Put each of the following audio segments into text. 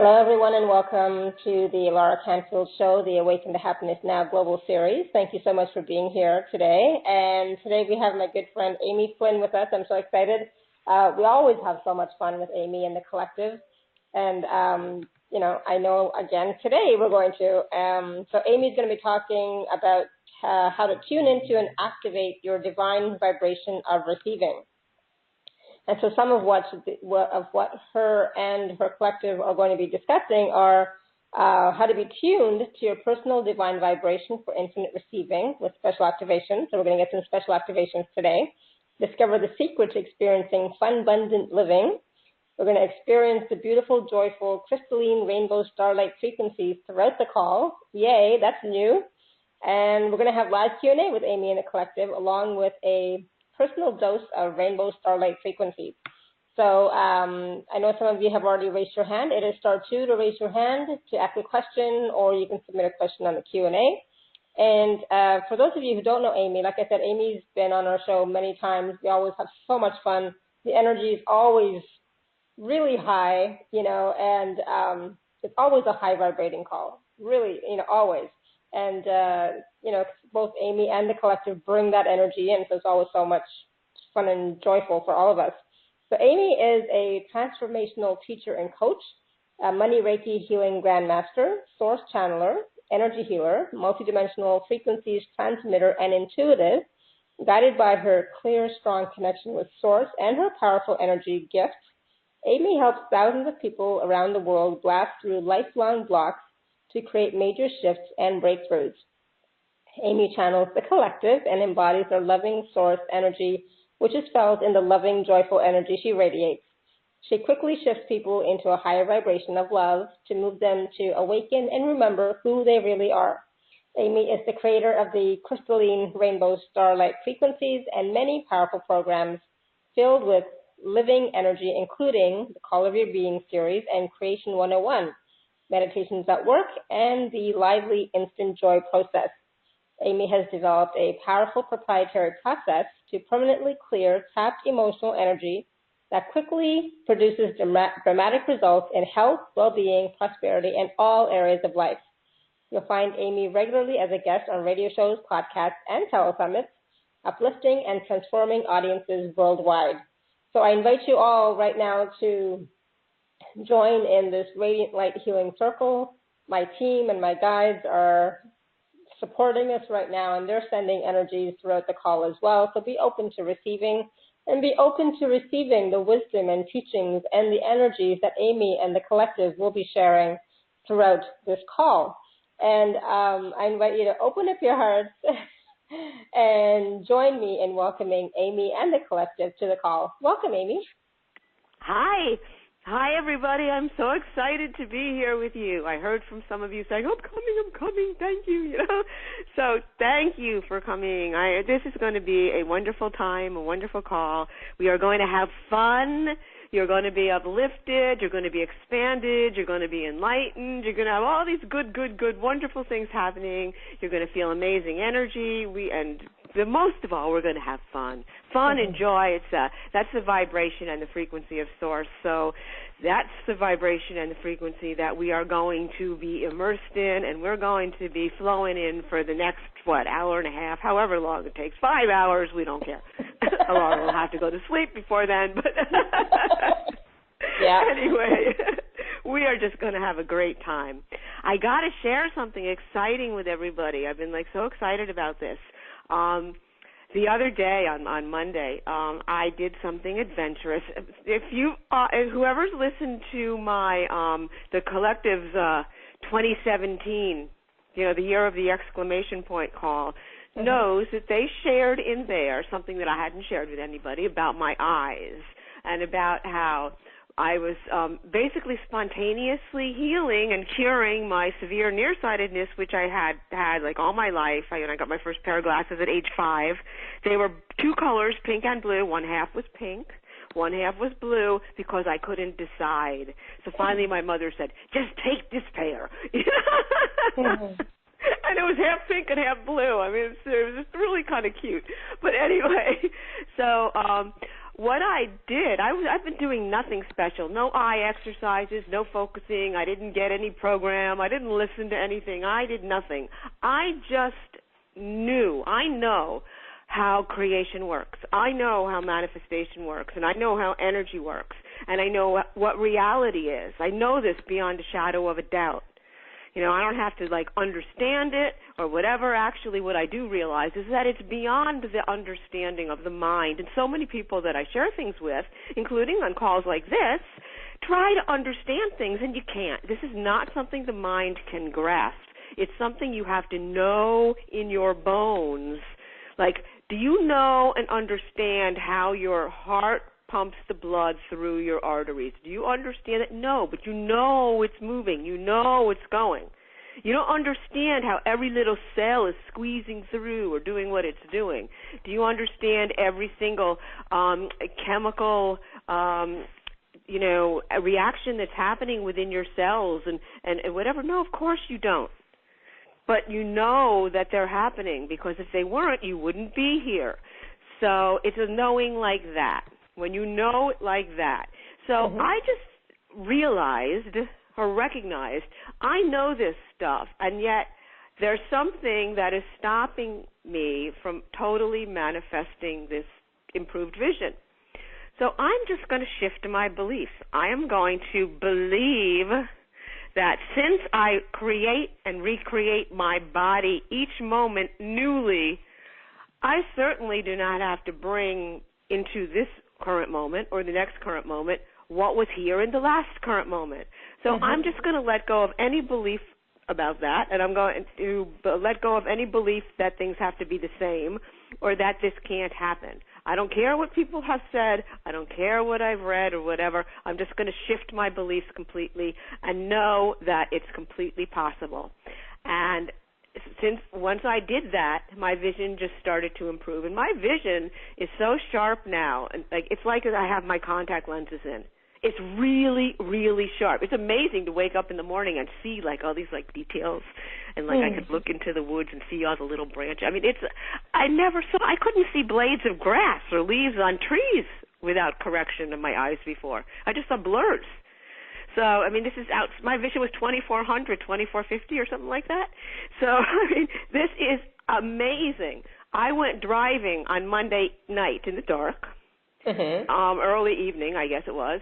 Hello, everyone, and welcome to the Laura Canfield Show, the Awaken to Happiness Now Global Series. Thank you so much for being here today. And today we have my good friend Amy Flynn with us. I'm so excited. We always have so much fun with Amy and the collective. And, I know, again, today we're going to. So Amy's going to be talking about how to tune into and activate your divine vibration of receiving. And so some of what her and her collective are going to be discussing are how to be tuned to your personal divine vibration for infinite receiving with special activations. So we're going to get some special activations today. Discover the secret to experiencing funbundant living. We're going to experience the beautiful, joyful, crystalline rainbow starlight frequencies throughout the call. Yay, that's new. And we're going to have live Q&A with Amy and the collective, along with a personal dose of rainbow starlight frequencies. So I know some of you have already raised your hand. It is *2 to raise your hand to ask a question, or you can submit a question on the Q&A. And for those of you who don't know Amy, like I said, Amy's been on our show many times. We always have so much fun. The energy is always really high, and it's always a high vibrating call, really, always. And, both Amy and the collective bring that energy in, so it's always so much fun and joyful for all of us. So Amy is a transformational teacher and coach, a money Reiki healing grandmaster, source channeler, energy healer, multidimensional frequencies transmitter, and intuitive, guided by her clear, strong connection with source and her powerful energy gifts. Amy helps thousands of people around the world blast through lifelong blocks to create major shifts and breakthroughs. Amy channels the collective and embodies her loving source energy, which is felt in the loving, joyful energy she radiates. She quickly shifts people into a higher vibration of love to move them to awaken and remember who they really are. Amy is the creator of the Crystalline Rainbow Starlight Frequencies and many powerful programs filled with living energy, including the Call of Your Being series and Creation 101. Meditations at Work, and the Lively Instant Joy process. Amy has developed a powerful proprietary process to permanently clear trapped emotional energy that quickly produces dramatic results in health, well-being, prosperity, and all areas of life. You'll find Amy regularly as a guest on radio shows, podcasts, and telesummits, uplifting and transforming audiences worldwide. So I invite you all right now to join in this Radiant Light Healing Circle. My team and my guides are supporting us right now, and they're sending energies throughout the call as well. So be open to receiving, and be open to receiving the wisdom and teachings and the energies that Amy and the collective will be sharing throughout this call. And I invite you to open up your hearts and join me in welcoming Amy and the collective to the call. Welcome, Amy. Hi. Hi, everybody. I'm so excited to be here with you. I heard from some of you saying, I'm coming, thank you, So thank you for coming. This is going to be a wonderful time, a wonderful call. We are going to have fun. You're going to be uplifted. You're going to be expanded. You're going to be enlightened. You're going to have all these good, wonderful things happening. You're going to feel amazing energy. Most of all, we're going to have fun. Fun and joy, that's the vibration and the frequency of source. So that's the vibration and the frequency that we are going to be immersed in, and we're going to be flowing in for the next, hour and a half, however long it takes, 5 hours, we don't care. Or we'll have to go to sleep before then. But yeah. Anyway, we are just going to have a great time. I got to share something exciting with everybody. I've been so excited about this. The other day on Monday, I did something adventurous. If whoever's listened to my the collective's 2017, the year of the exclamation point call, knows that they shared in there something that I hadn't shared with anybody about my eyes and about how I was basically spontaneously healing and curing my severe nearsightedness, which I had all my life. I got my first pair of glasses at age 5. They were two colors, pink and blue. One half was pink, one half was blue, because I couldn't decide. So finally my mother said, just take this pair. And it was half pink and half blue. I mean, it was just really kind of cute. But anyway, so what I did, I've been doing nothing special. No eye exercises, no focusing. I didn't get any program. I didn't listen to anything. I did nothing. I just knew. I know how creation works. I know how manifestation works, and I know how energy works, and I know what reality is. I know this beyond a shadow of a doubt. You know, I don't have to, like, understand it or whatever. Actually, what I do realize is that it's beyond the understanding of the mind. And so many people that I share things with, including on calls like this, try to understand things, and you can't. This is not something the mind can grasp. It's something you have to know in your bones. Like, do you know and understand how your heart pumps the blood through your arteries? Do you understand it? No, but you know it's moving. You know it's going. You don't understand how every little cell is squeezing through or doing what it's doing. Do you understand every single chemical a reaction that's happening within your cells and whatever? No, of course you don't. But you know that they're happening, because if they weren't, you wouldn't be here. So it's a knowing like that, when you know it like that. So I just realized or recognized, I know this stuff, and yet there's something that is stopping me from totally manifesting this improved vision. So I'm just going to shift my beliefs. I am going to believe that since I create and recreate my body each moment newly, I certainly do not have to bring into this current moment or the next current moment what was here in the last current moment. So I'm just going to let go of any belief about that, and I'm going to let go of any belief that things have to be the same or that this can't happen. I don't care what people have said. I don't care what I've read or whatever. I'm just going to shift my beliefs completely and know that it's completely possible. And since once I did that, my vision just started to improve. And my vision is so sharp now. And it's like I have my contact lenses in. It's really, really sharp. It's amazing to wake up in the morning and see, like, all these, like, details. And, like, I could look into the woods and see all the little branches. I mean, I couldn't see blades of grass or leaves on trees without correction in my eyes before. I just saw blurs. So, I mean, this is out. My vision was 2400, 2450 or something like that. So, I mean, this is amazing. I went driving on Monday night in the dark, early evening, I guess it was,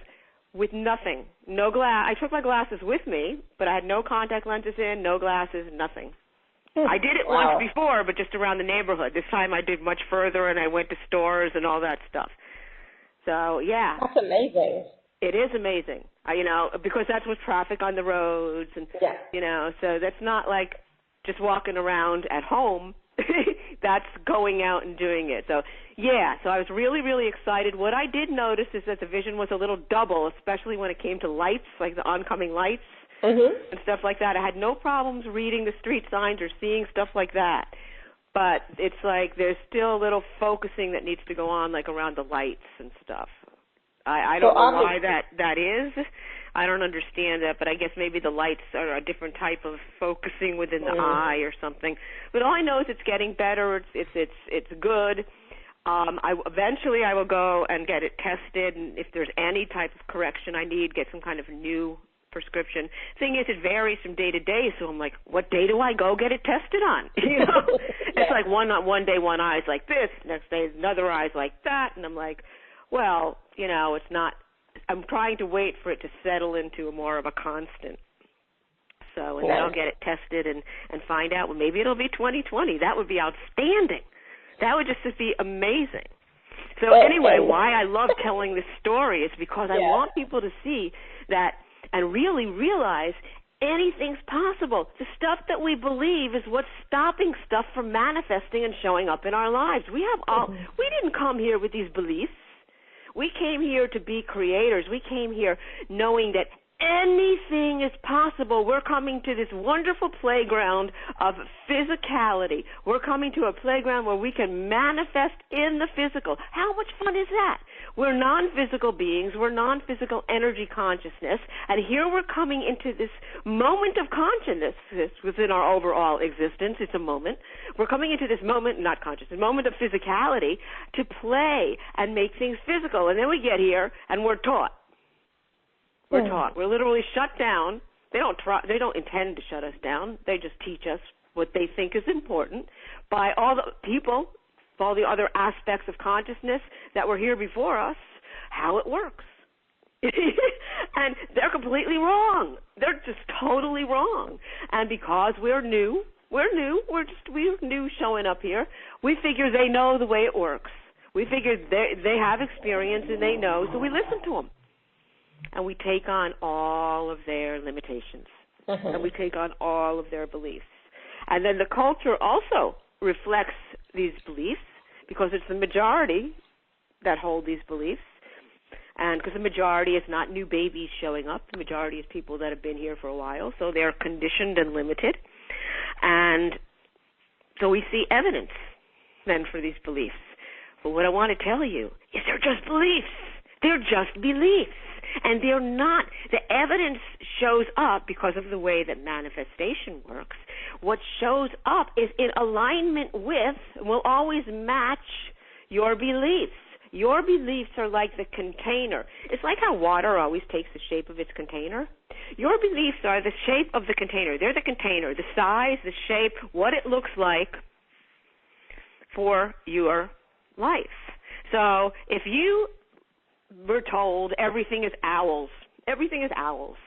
with nothing, no glass. I took my glasses with me, but I had no contact lenses in, no glasses, nothing. I did it once before, but just around the neighborhood. This time I did much further, and I went to stores and all that stuff. So, yeah. That's amazing. It is amazing, because that's with traffic on the roads, and, so that's not like just walking around at home. That's going out and doing it. So, yeah, so I was really, really excited. What I did notice is that the vision was a little double, especially when it came to lights, like the oncoming lights and stuff like that. I had no problems reading the street signs or seeing stuff like that. But it's like there's still a little focusing that needs to go on, like around the lights and stuff. I don't know why that is. I don't understand that, but I guess maybe the lights are a different type of focusing within the eye or something. But all I know is it's getting better. It's good. Eventually I will go and get it tested, and if there's any type of correction I need, get some kind of new prescription. Thing is, it varies from day to day, so I'm like, what day do I go get it tested on? It's like one day one eye's like this, next day another eye's like that, and I'm like, well, it's not. I'm trying to wait for it to settle into more of a constant. So, and then I'll get it tested and find out. Well, maybe it'll be 2020. That would be outstanding. That would just be amazing. So anyway, why I love telling this story is because I want people to see that and really realize anything's possible. The stuff that we believe is what's stopping stuff from manifesting and showing up in our lives. We didn't come here with these beliefs. We came here to be creators. We came here knowing that anything is possible. We're coming to this wonderful playground of physicality. We're coming to a playground where we can manifest in the physical. How much fun is that? We're non-physical beings. We're non-physical energy consciousness. And here we're coming into this moment of consciousness within our overall existence. It's a moment. We're coming into this moment, not consciousness, moment of physicality to play and make things physical. And then we get here and we're taught. We're taught. We're literally shut down. They don't intend to shut us down. They just teach us what they think is important by all the people, all the other aspects of consciousness that were here before us, how it works. And they're completely wrong. They're just totally wrong. And because we're new showing up here, we figure they know the way it works. We figure they have experience and they know, so we listen to them. And we take on all of their limitations. And we take on all of their beliefs. And then the culture also reflects these beliefs because it's the majority that hold these beliefs. And because the majority is not new babies showing up. The majority is people that have been here for a while. So they're conditioned and limited. And so we see evidence then for these beliefs. But what I want to tell you is they're just beliefs. They're just beliefs. And they're not, the evidence shows up because of the way that manifestation works. What shows up is in alignment with, will always match your beliefs. Your beliefs are like the container. It's like how water always takes the shape of its container. Your beliefs are the shape of the container. They're the container, the size, the shape, what it looks like for your life. So if you were told everything is owls. Everything is owls.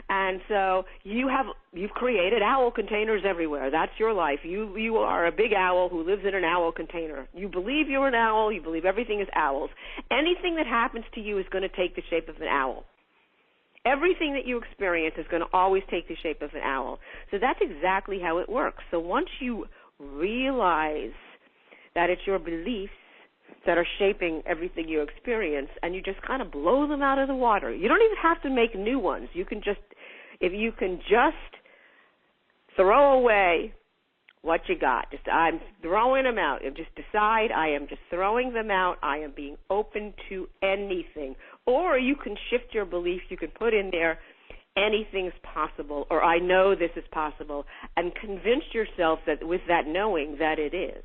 And so you've created owl containers everywhere. That's your life. You are a big owl who lives in an owl container. You believe you're an owl. You believe everything is owls. Anything that happens to you is going to take the shape of an owl. Everything that you experience is going to always take the shape of an owl. So that's exactly how it works. So once you realize that it's your beliefs that are shaping everything you experience, and you just kind of blow them out of the water. You don't even have to make new ones. You can just, if you can just throw away what you got. I'm throwing them out. Just decide I am just throwing them out. I am being open to anything. Or you can shift your beliefs. You can put in there anything's possible, or I know this is possible, and convince yourself that with that knowing that it is.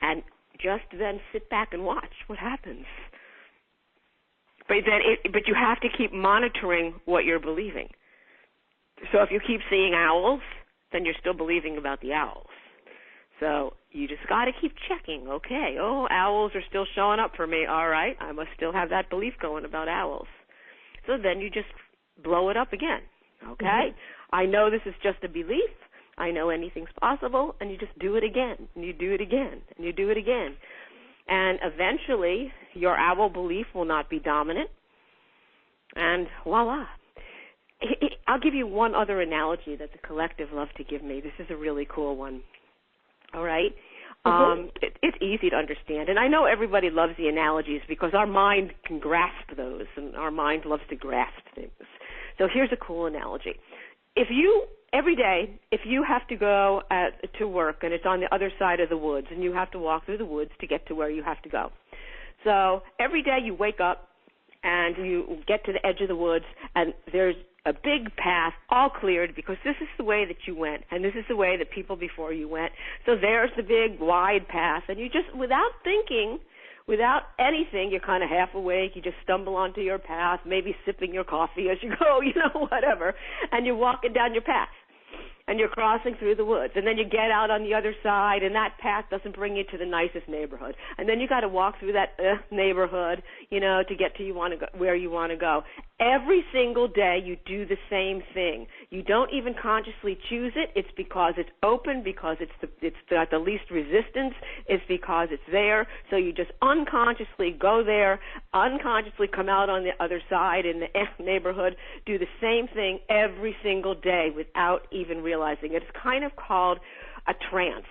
And just then sit back and watch what happens. But you have to keep monitoring what you're believing. So if you keep seeing owls, then you're still believing about the owls. So you just got to keep checking. Okay, owls are still showing up for me. All right, I must still have that belief going about owls. So then you just blow it up again. Okay, I know this is just a belief. I know anything's possible, and you just do it again, and you do it again, and you do it again. And eventually, your owl belief will not be dominant, and voila. I'll give you one other analogy that the collective love to give me. This is a really cool one. All right? It's easy to understand, and I know everybody loves the analogies because our mind can grasp those, and our mind loves to grasp things. So here's a cool analogy. Every day, if you have to go to work and it's on the other side of the woods and you have to walk through the woods to get to where you have to go. So every day you wake up and you get to the edge of the woods and there's a big path all cleared because this is the way that you went and this is the way that people before you went. So there's the big wide path and you just, without thinking, without anything, you're kind of half awake, you just stumble onto your path, maybe sipping your coffee as you go, whatever, and you're walking down your path. And you're crossing through the woods, and then you get out on the other side, and that path doesn't bring you to the nicest neighborhood. And then you got to walk through that neighborhood, to get to where you want to go. Every single day you do the same thing. You don't even consciously choose it. It's because it's open, because it's got the least resistance. It's because it's there. So you just unconsciously go there, unconsciously come out on the other side in the neighborhood, do the same thing every single day without even realizing it. It's kind of called a trance.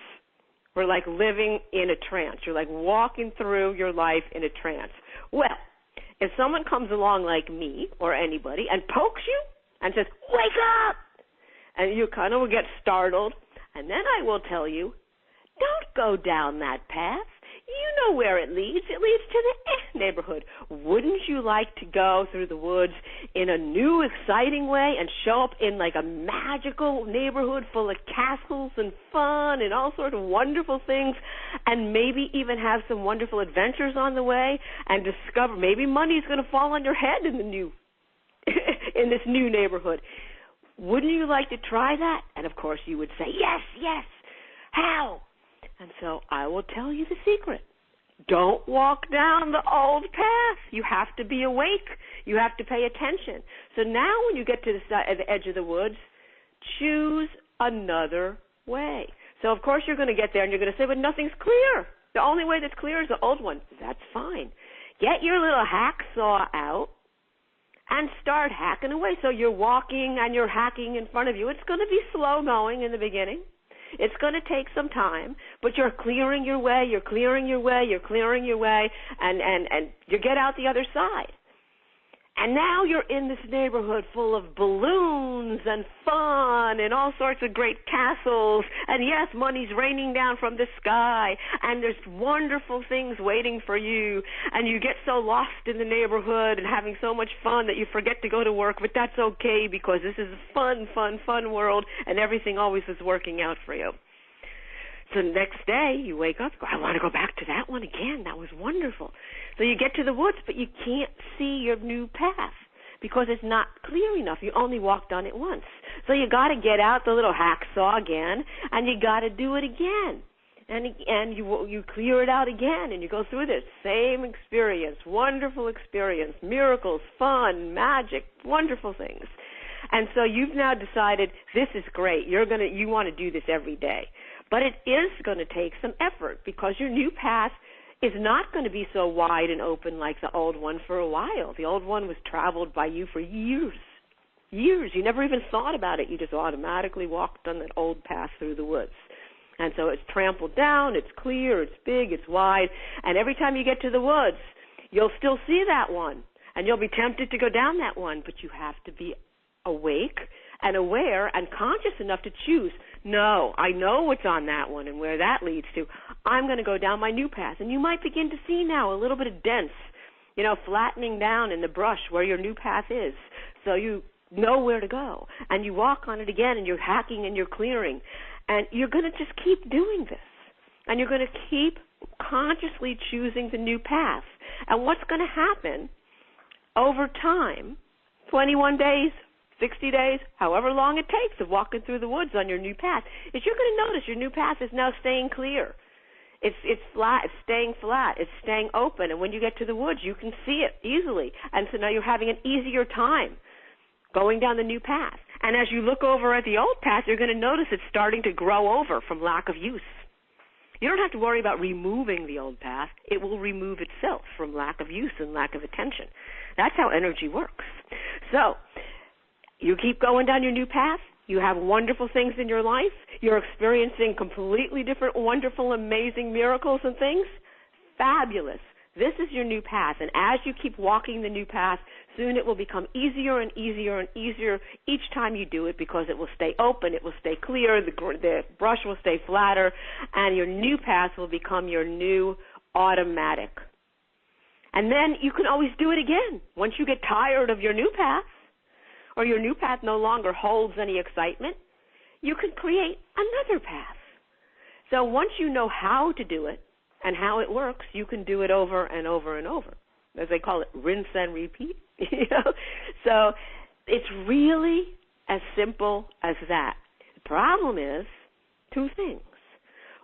We're like living in a trance. You're like walking through your life in a trance. Well, if someone comes along like me or anybody and pokes you and says, wake up! And you kind of will get startled. And then I will tell you, don't go down that path. You know where it leads. It leads to the neighborhood. Wouldn't you like to go through the woods in a new, exciting way and show up in like a magical neighborhood full of castles and fun and all sorts of wonderful things, and maybe even have some wonderful adventures on the way, and discover maybe money's going to fall on your head in the new in this new neighborhood? Wouldn't you like to try that? And of course you would say, yes, yes. How? And so I will tell you the secret. Don't walk down the old path. You have to be awake. You have to pay attention. So now when you get to the edge of the woods, choose another way. So of course you're going to get there and you're going to say, but nothing's clear. The only way that's clear is the old one. That's fine. Get your little hacksaw out and start hacking away. So you're walking and you're hacking in front of you. It's going to be slow going in the beginning. It's going to take some time, but you're clearing your way, you're clearing your way, you're clearing your way, and you get out the other side. And now you're in this neighborhood full of balloons and fun and all sorts of great castles. And yes, money's raining down from the sky. And there's wonderful things waiting for you. And you get so lost in the neighborhood and having so much fun that you forget to go to work. But that's okay, because this is a fun, fun, fun world. And everything always is working out for you. So the next day, you wake up, I want to go back to that one again. That was wonderful. So you get to the woods, but you can't see your new path because it's not clear enough. You only walked on it once. So you got to get out the little hacksaw again, and you got to do it again. And you clear it out again, and you go through this same experience, wonderful experience, miracles, fun, magic, wonderful things. And so you've now decided this is great. You want to do this every day. But it is going to take some effort, because your new path is not going to be so wide and open like the old one for a while. The old one was traveled by you for years. Years. You never even thought about it. You just automatically walked on that old path through the woods. And so it's trampled down, it's clear, it's big, it's wide. And every time you get to the woods, you'll still see that one. And you'll be tempted to go down that one. But you have to be awake and aware and conscious enough to choose, no, I know what's on that one and where that leads to. I'm going to go down my new path. And you might begin to see now a little bit of dents, flattening down in the brush where your new path is. So you know where to go. And you walk on it again, and you're hacking and you're clearing. And you're going to just keep doing this. And you're going to keep consciously choosing the new path. And what's going to happen over time, 21 days, 60 days, however long it takes of walking through the woods on your new path, is you're going to notice your new path is now staying clear. It's flat. It's staying flat. It's staying open. And when you get to the woods, you can see it easily. And so now you're having an easier time going down the new path. And as you look over at the old path, you're going to notice it's starting to grow over from lack of use. You don't have to worry about removing the old path. It will remove itself from lack of use and lack of attention. That's how energy works. So you keep going down your new path. You have wonderful things in your life. You're experiencing completely different, wonderful, amazing miracles and things. Fabulous. This is your new path. And as you keep walking the new path, soon it will become easier and easier and easier each time you do it, because it will stay open, it will stay clear, the brush will stay flatter, and your new path will become your new automatic. And then you can always do it again. Once you get tired of your new path, or your new path no longer holds any excitement, you can create another path. So once you know how to do it and how it works, you can do it over and over and over. As they call it, rinse and repeat. So it's really as simple as that. The problem is two things.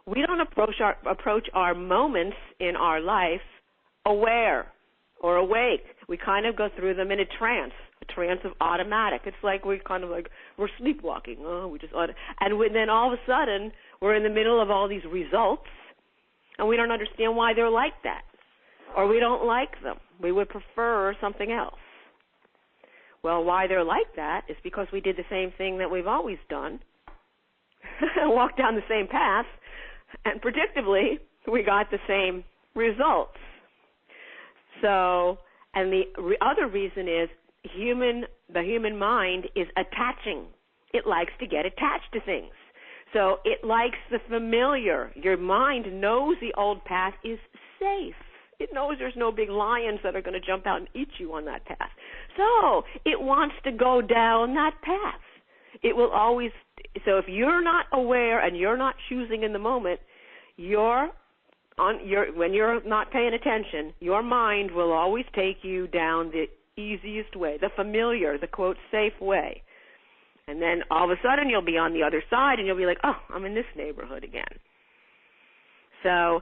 We don't approach our moments in our life aware or awake. We kind of go through them in a trance of automatic. It's like we're sleepwalking. And then all of a sudden we're in the middle of all these results, and we don't understand why they're like that, or we don't like them. We would prefer something else. Well, why they're like that is because we did the same thing that we've always done, walked down the same path, and predictably we got the same results. So, and the other reason is the human mind is attaching. It likes to get attached to things. So it likes the familiar. Your mind knows the old path is safe. It knows there's no big lions that are going to jump out and eat you on that path. So it wants to go down that path. It will always, so if you're not aware and you're not choosing in the moment, when you're not paying attention, your mind will always take you down the easiest way, the familiar, the, quote, safe way. And then all of a sudden you'll be on the other side and you'll be like, oh, I'm in this neighborhood again. So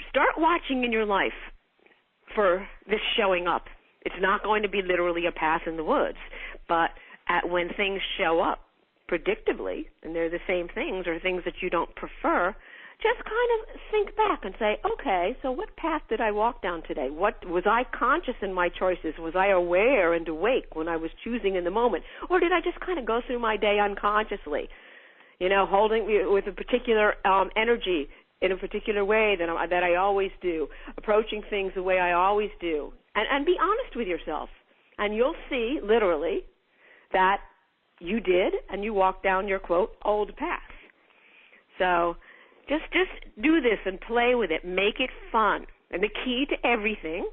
start watching in your life for this showing up. It's not going to be literally a path in the woods, but when things show up predictably, and they're the same things or things that you don't prefer, just kind of think back and say, okay, so what path did I walk down today? What was I conscious in my choices? Was I aware and awake when I was choosing in the moment? Or did I just kind of go through my day unconsciously, holding with a particular energy in a particular way that I always do, approaching things the way I always do? And be honest with yourself. And you'll see, literally, that you did and you walked down your, quote, old path. So just do this and play with it. Make it fun. And the key to everything,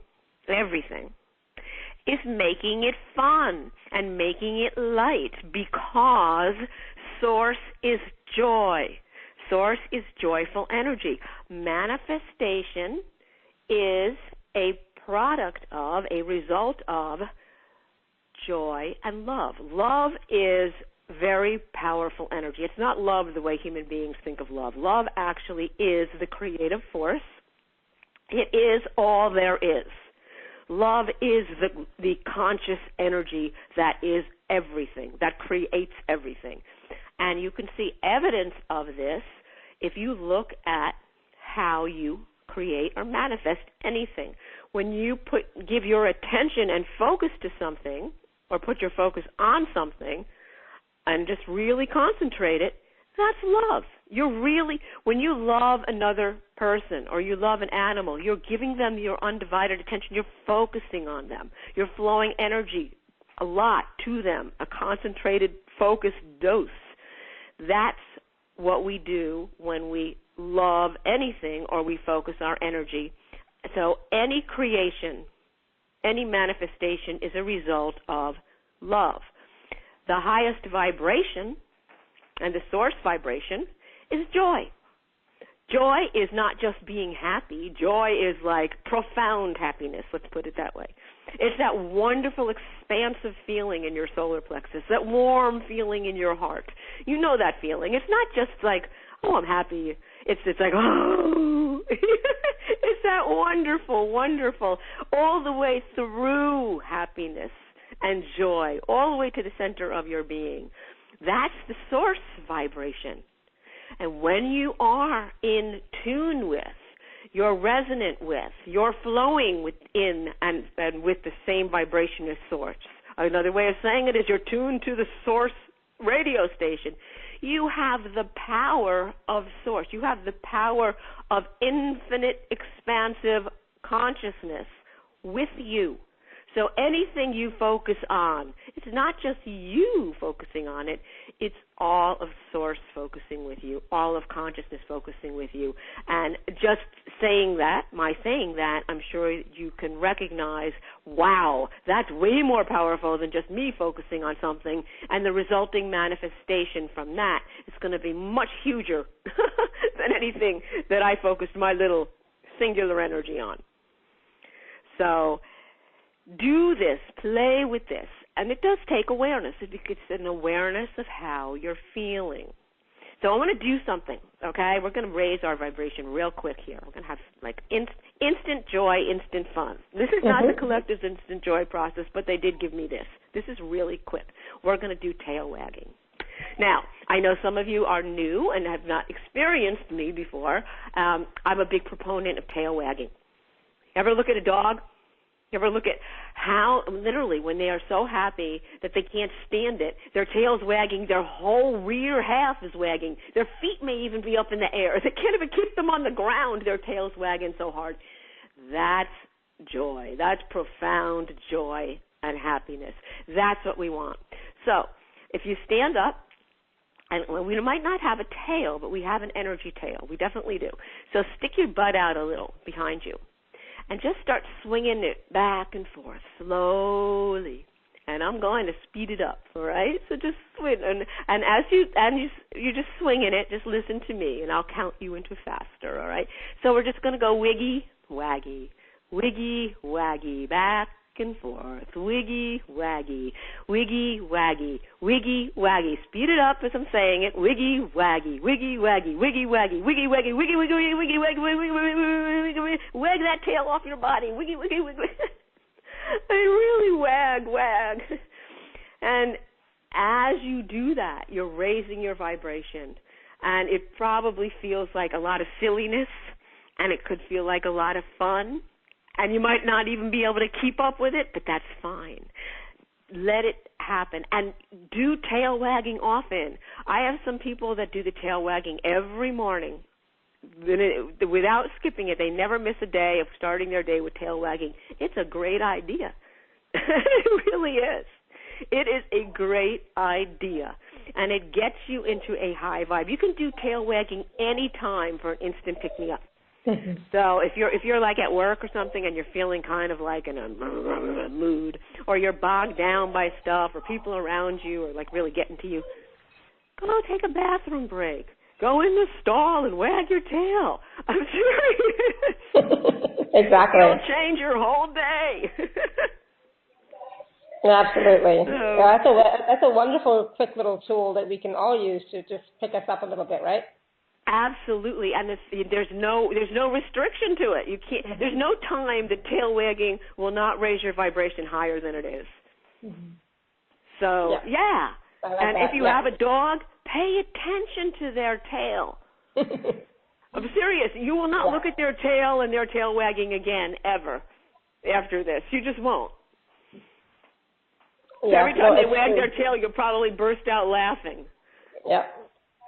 is making it fun and making it light, because source is joy. Source is joyful energy. Manifestation is a product of, a result of joy and love. Love is very powerful energy. It's not love the way human beings think of love. Love actually is the creative force. It is all there is. Love is the conscious energy that is everything, that creates everything. And you can see evidence of this if you look at how you create or manifest anything. When you give your attention and focus to something, or put your focus on something, and just really concentrate it, that's love. When you love another person or you love an animal, you're giving them your undivided attention. You're focusing on them. You're flowing energy a lot to them, a concentrated, focused dose. That's what we do when we love anything or we focus our energy. So any creation, any manifestation is a result of love. The highest vibration and the source vibration is joy. Joy is not just being happy. Joy is like profound happiness, let's put it that way. It's that wonderful, expansive feeling in your solar plexus, that warm feeling in your heart. You know that feeling. It's not just like, oh, I'm happy. It's like, oh. It's that wonderful, wonderful, all the way through happiness and joy, all the way to the center of your being. That's the source vibration. And when you are in tune with, you're resonant with, you're flowing within and with the same vibration as source. Another way of saying it is you're tuned to the source radio station. You have the power of source. You have the power of infinite, expansive consciousness with you. So anything you focus on, it's not just you focusing on it, it's all of source focusing with you, all of consciousness focusing with you. And just saying that, my saying that, I'm sure you can recognize, wow, that's way more powerful than just me focusing on something, and the resulting manifestation from that is going to be much huger than anything that I focused my little singular energy on. So do this, play with this, and it does take awareness. It's an awareness of how you're feeling. So I want to do something, okay? We're going to raise our vibration real quick here. We're going to have like instant joy, instant fun. This is not the collective's instant joy process, but they did give me this. This is really quick. We're going to do tail wagging. Now, I know some of you are new and have not experienced me before. I'm a big proponent of tail wagging. Ever look at a dog? You ever look at how, literally, when they are so happy that they can't stand it, their tail's wagging, their whole rear half is wagging. Their feet may even be up in the air. They can't even keep them on the ground. Their tail's wagging so hard. That's joy. That's profound joy and happiness. That's what we want. So if you stand up, and we might not have a tail, but we have an energy tail. We definitely do. So stick your butt out a little behind you and just start swinging it back and forth slowly. And I'm going to speed it up, all right? So just swing. And as you're just swinging it, just listen to me, and I'll count you into faster, all right? So we're just going to go wiggy, waggy, back and forth, wiggy, waggy, wiggy, waggy, wiggy, waggy. Speed it up as I'm saying it. Wiggy, waggy, wiggy, waggy, wiggy, waggy, wiggy, waggy, wiggy, wiggy, wiggy, wiggy, waggy, wiggy, wiggy, wiggy, wag that tail off your body. Wiggy, wiggy, wiggy. I really wag. And as you do that, you're raising your vibration. And it probably feels like a lot of silliness, and it could feel like a lot of fun. And you might not even be able to keep up with it, but that's fine. Let it happen. And do tail wagging often. I have some people that do the tail wagging every morning. Without skipping it, they never miss a day of starting their day with tail wagging. It's a great idea. It really is. It is a great idea, and it gets you into a high vibe. You can do tail wagging any time for an instant pick-me-up. So if you're like at work or something and you're feeling kind of like in a mood, or you're bogged down by stuff, or people around you are like really getting to you, go take a bathroom break. Go in the stall and wag your tail. I'm serious. Exactly. It'll change your whole day. Absolutely. Yeah, that's a wonderful, quick little tool that we can all use to just pick us up a little bit, right? Absolutely, and there's no restriction to it. You can't. Mm-hmm. There's no time that tail wagging will not raise your vibration higher than it is. Mm-hmm. So yeah. And if you have a dog, pay attention to their tail. I'm serious. You will not look at their tail and their tail wagging again, ever, after this. You just won't. So every time they wag their tail, you'll probably burst out laughing. Yeah.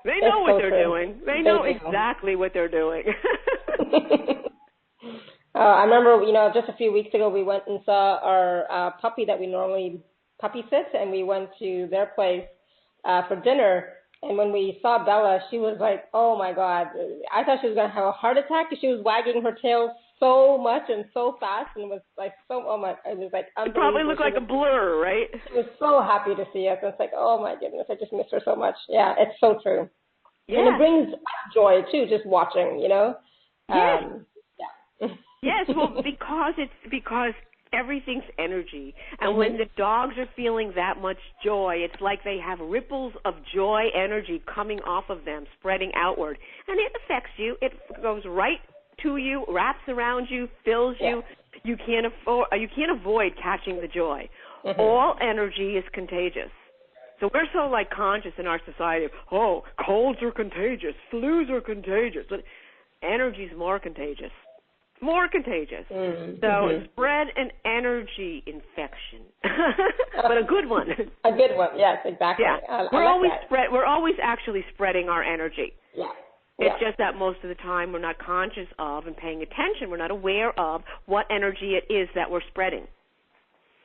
They know what they're doing. They know exactly what they're doing. I remember, just a few weeks ago, we went and saw our puppy that we normally puppy sit, and we went to their place for dinner. And when we saw Bella, she was like, oh, my God. I thought she was going to have a heart attack because she was wagging her tail so much and so fast, and was like it was like unbelievable. It probably looked like a blur, right? She was so happy to see us. It's like, oh, my goodness, I just miss her so much. Yeah, it's so true. Yeah. And it brings joy, too, just watching, Yes. Yes, well, because everything's energy. And when the dogs are feeling that much joy, it's like they have ripples of joy energy coming off of them, spreading outward. And it affects you. It goes right to you, wraps around you, fills you. You can't avoid catching the joy. Mm-hmm. All energy is contagious. So we're so conscious in our society of, colds are contagious, flus are contagious. But energy's more contagious. More contagious. Mm-hmm. So spread an energy infection. But a good one. A good one, yes, exactly. Yeah. We're always actually spreading our energy. Yeah. It's just that most of the time we're not conscious of and paying attention. We're not aware of what energy it is that we're spreading.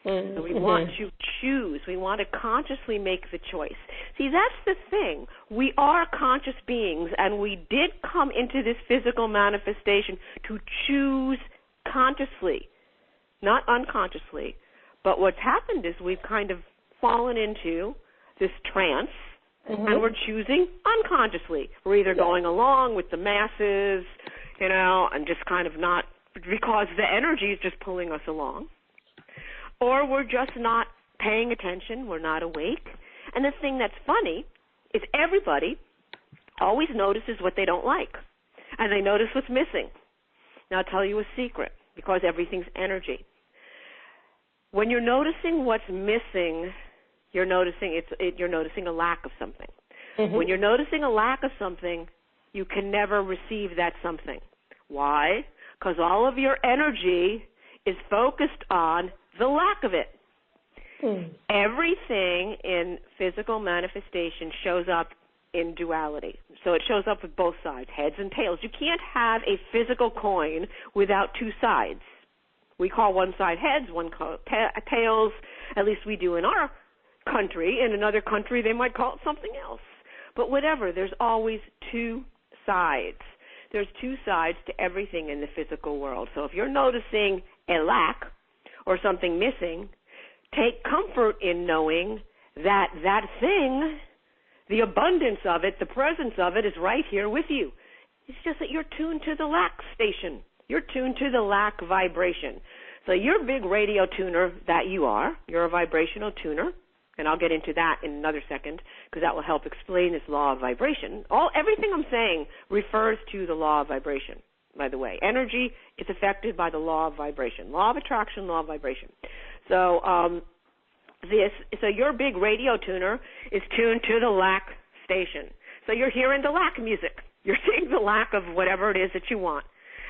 So we want to choose. We want to consciously make the choice. See, that's the thing. We are conscious beings, and we did come into this physical manifestation to choose consciously, not unconsciously. But what's happened is we've kind of fallen into this trance, and we're choosing unconsciously. We're either going along with the masses, and just kind of not, because the energy is just pulling us along. Or we're just not paying attention, we're not awake. And the thing that's funny is everybody always notices what they don't like, and they notice what's missing. Now I'll tell you a secret, because everything's energy. When you're noticing what's missing, you're noticing a lack of something. Mm-hmm. When you're noticing a lack of something, you can never receive that something. Why? Because all of your energy is focused on the lack of it. Everything in physical manifestation shows up in duality. So it shows up with both sides, heads and tails. You can't have a physical coin without two sides. We call one side heads, one call tails. At least we do in our country. In another country, they might call it something else. But whatever, there's always two sides. There's two sides to everything in the physical world. So if you're noticing a lack or something missing, take comfort in knowing that that thing, the abundance of it, the presence of it is right here with you. It's just that you're tuned to the lack station. You're tuned to the lack vibration. So your big radio tuner that you are, you're a vibrational tuner, and I'll get into that in another second because that will help explain this law of vibration. Everything I'm saying refers to the law of vibration, by the way. Energy is affected by the law of vibration, law of attraction, law of vibration. So so your big radio tuner is tuned to the lack station. So you're hearing the lack music. You're seeing the lack of whatever it is that you want.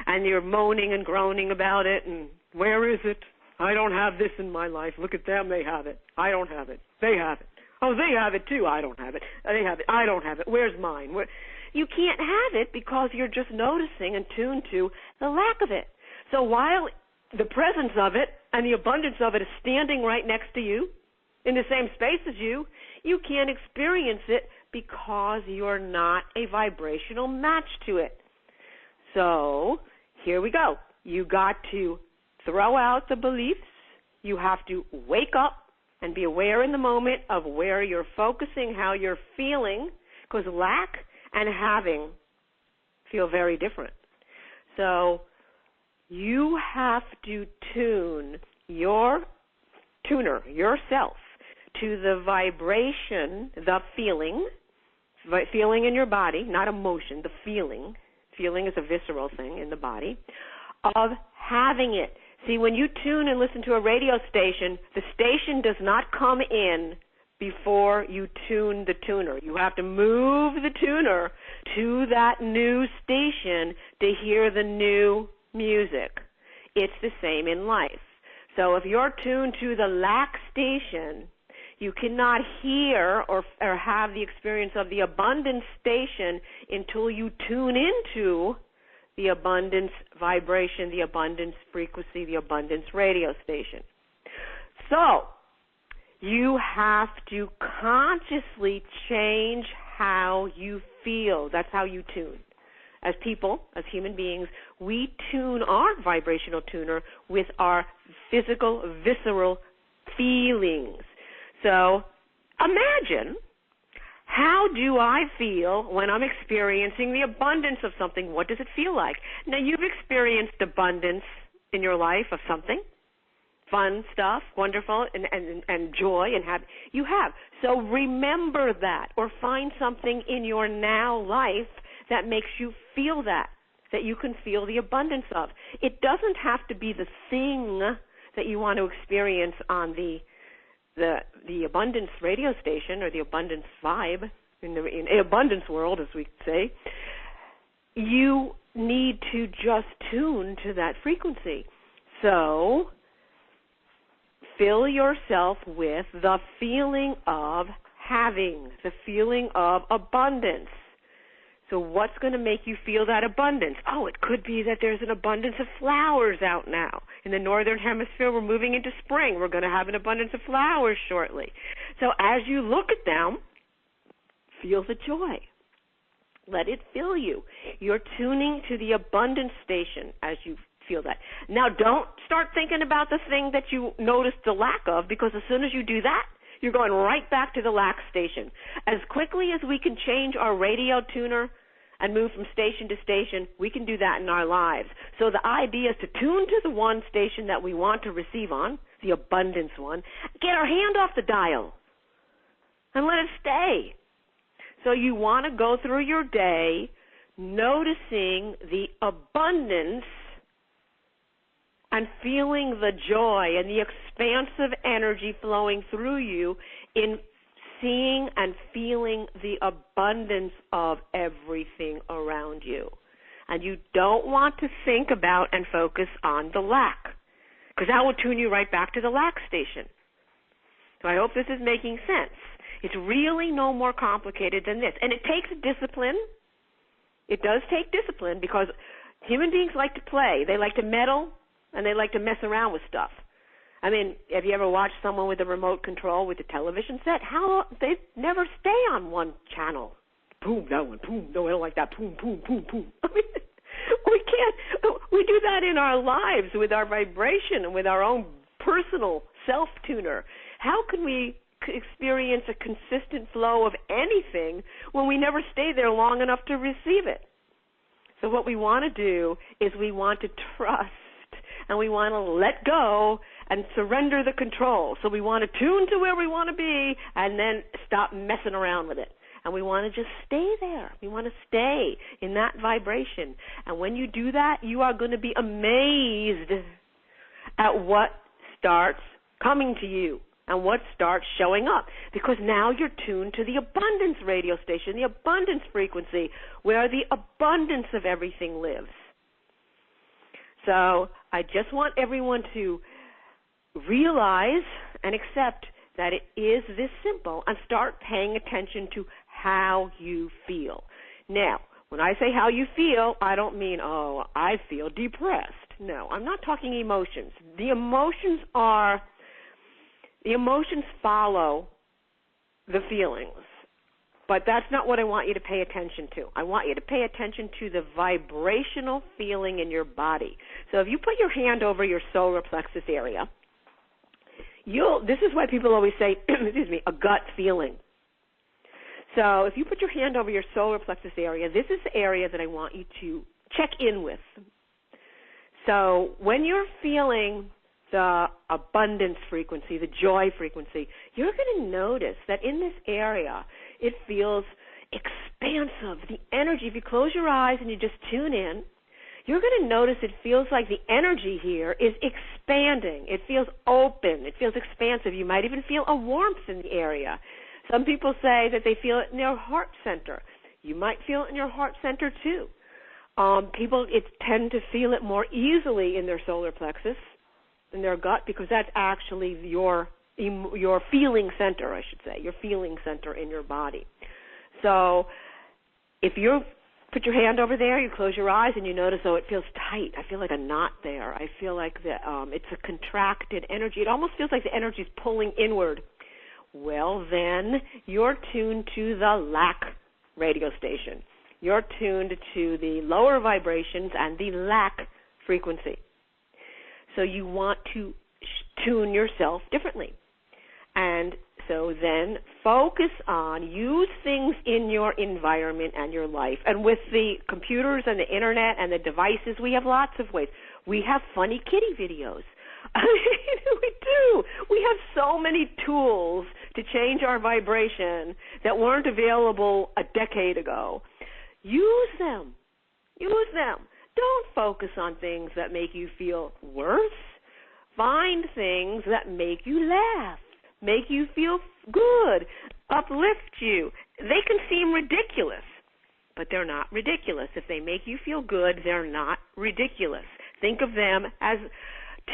And you're moaning and groaning about it, and where is it? I don't have this in my life. Look at them, they have it. I don't have it. They have it. Oh, they have it too. I don't have it. They have it. I don't have it. Where's mine? You can't have it because you're just noticing and tuned to the lack of it. So while the presence of it and the abundance of it is standing right next to you, in the same space as you can't experience it because you're not a vibrational match to it. So here we go. You got to throw out the beliefs. You have to wake up and be aware in the moment of where you're focusing, how you're feeling, because lack and having feel very different. So you have to tune your tuner, yourself, to the vibration, the feeling in your body, not emotion, the feeling. Feeling is a visceral thing in the body, of having it. See, when you tune and listen to a radio station, the station does not come in before you tune the tuner. You have to move the tuner to that new station to hear the new music. It's the same in life. So if you're tuned to the lack station, you cannot hear or have the experience of the abundance station until you tune into the abundance vibration, the abundance frequency, the abundance radio station. So you have to consciously change how you feel. That's how you tune. As people, as human beings, we tune our vibrational tuner with our physical, visceral feelings. So imagine, how do I feel when I'm experiencing the abundance of something? What does it feel like? Now, you've experienced abundance in your life of something, fun stuff, wonderful, and joy, and happy. You have. So remember that, or find something in your now life that makes you feel that you can feel the abundance of. It doesn't have to be the thing that you want to experience on the abundance radio station or the abundance vibe in the abundance world, as we say. You need to just tune to that frequency. So fill yourself with the feeling of having, the feeling of abundance. So what's going to make you feel that abundance? Oh, it could be that there's an abundance of flowers out now. In the northern hemisphere, we're moving into spring. We're going to have an abundance of flowers shortly. So as you look at them, feel the joy. Let it fill you. You're tuning to the abundance station as you feel that. Now, don't start thinking about the thing that you noticed the lack of, because as soon as you do that, you're going right back to the lack station. As quickly as we can change our radio tuner and move from station to station, we can do that in our lives. So the idea is to tune to the one station that we want to receive on, the abundance one, get our hand off the dial, and let it stay. So you want to go through your day noticing the abundance and feeling the joy and the expansive energy flowing through you in seeing and feeling the abundance of everything around you. And you don't want to think about and focus on the lack, because that will tune you right back to the lack station. So I hope this is making sense. It's really no more complicated than this. And it takes discipline. It does take discipline, because human beings like to play. They like to meddle, and they like to mess around with stuff. I mean, have you ever watched someone with a remote control with a television set? How they never stay on one channel. Boom, that one. Boom, no, I don't like that. Boom, boom, boom, boom. I mean, we can't. We do that in our lives with our vibration and with our own personal self-tuner. How can we experience a consistent flow of anything when we never stay there long enough to receive it? So what we want to do is we want to trust, and we want to let go and surrender the control. So we want to tune to where we want to be and then stop messing around with it. And we want to just stay there. We want to stay in that vibration. And when you do that, you are going to be amazed at what starts coming to you and what starts showing up, because now you're tuned to the abundance radio station, the abundance frequency, where the abundance of everything lives. So I just want everyone to realize and accept that it is this simple and start paying attention to how you feel. Now, when I say how you feel, I don't mean, oh, I feel depressed. No, I'm not talking emotions. The emotions follow the feelings. But that's not what I want you to pay attention to. I want you to pay attention to the vibrational feeling in your body. So if you put your hand over your solar plexus area, this is why people always say, excuse me, a gut feeling. So if you put your hand over your solar plexus area, this is the area that I want you to check in with. So when you're feeling the abundance frequency, the joy frequency, you're going to notice that in this area, it feels expansive. The energy, if you close your eyes and you just tune in, you're going to notice it feels like the energy here is expanding. It feels open. It feels expansive. You might even feel a warmth in the area. Some people say that they feel it in their heart center. You might feel it in your heart center too. People tend to feel it more easily in their solar plexus, in their gut, because that's actually your feeling center, I should say, your feeling center in your body. So if you put your hand over there, you close your eyes, and you notice, oh, it feels tight. I feel like a knot there. I feel like it's a contracted energy. It almost feels like the energy is pulling inward. Well, then you're tuned to the lack radio station. You're tuned to the lower vibrations and the lack frequency. So you want to tune yourself differently. And so then focus on, use things in your environment and your life. And with the computers and the internet and the devices, we have lots of ways. We have funny kitty videos. I mean, we do. We have so many tools to change our vibration that weren't available a decade ago. Use them. Use them. Don't focus on things that make you feel worse. Find things that make you laugh, make you feel good, uplift you. They can seem ridiculous, but they're not ridiculous. If they make you feel good, they're not ridiculous. Think of them as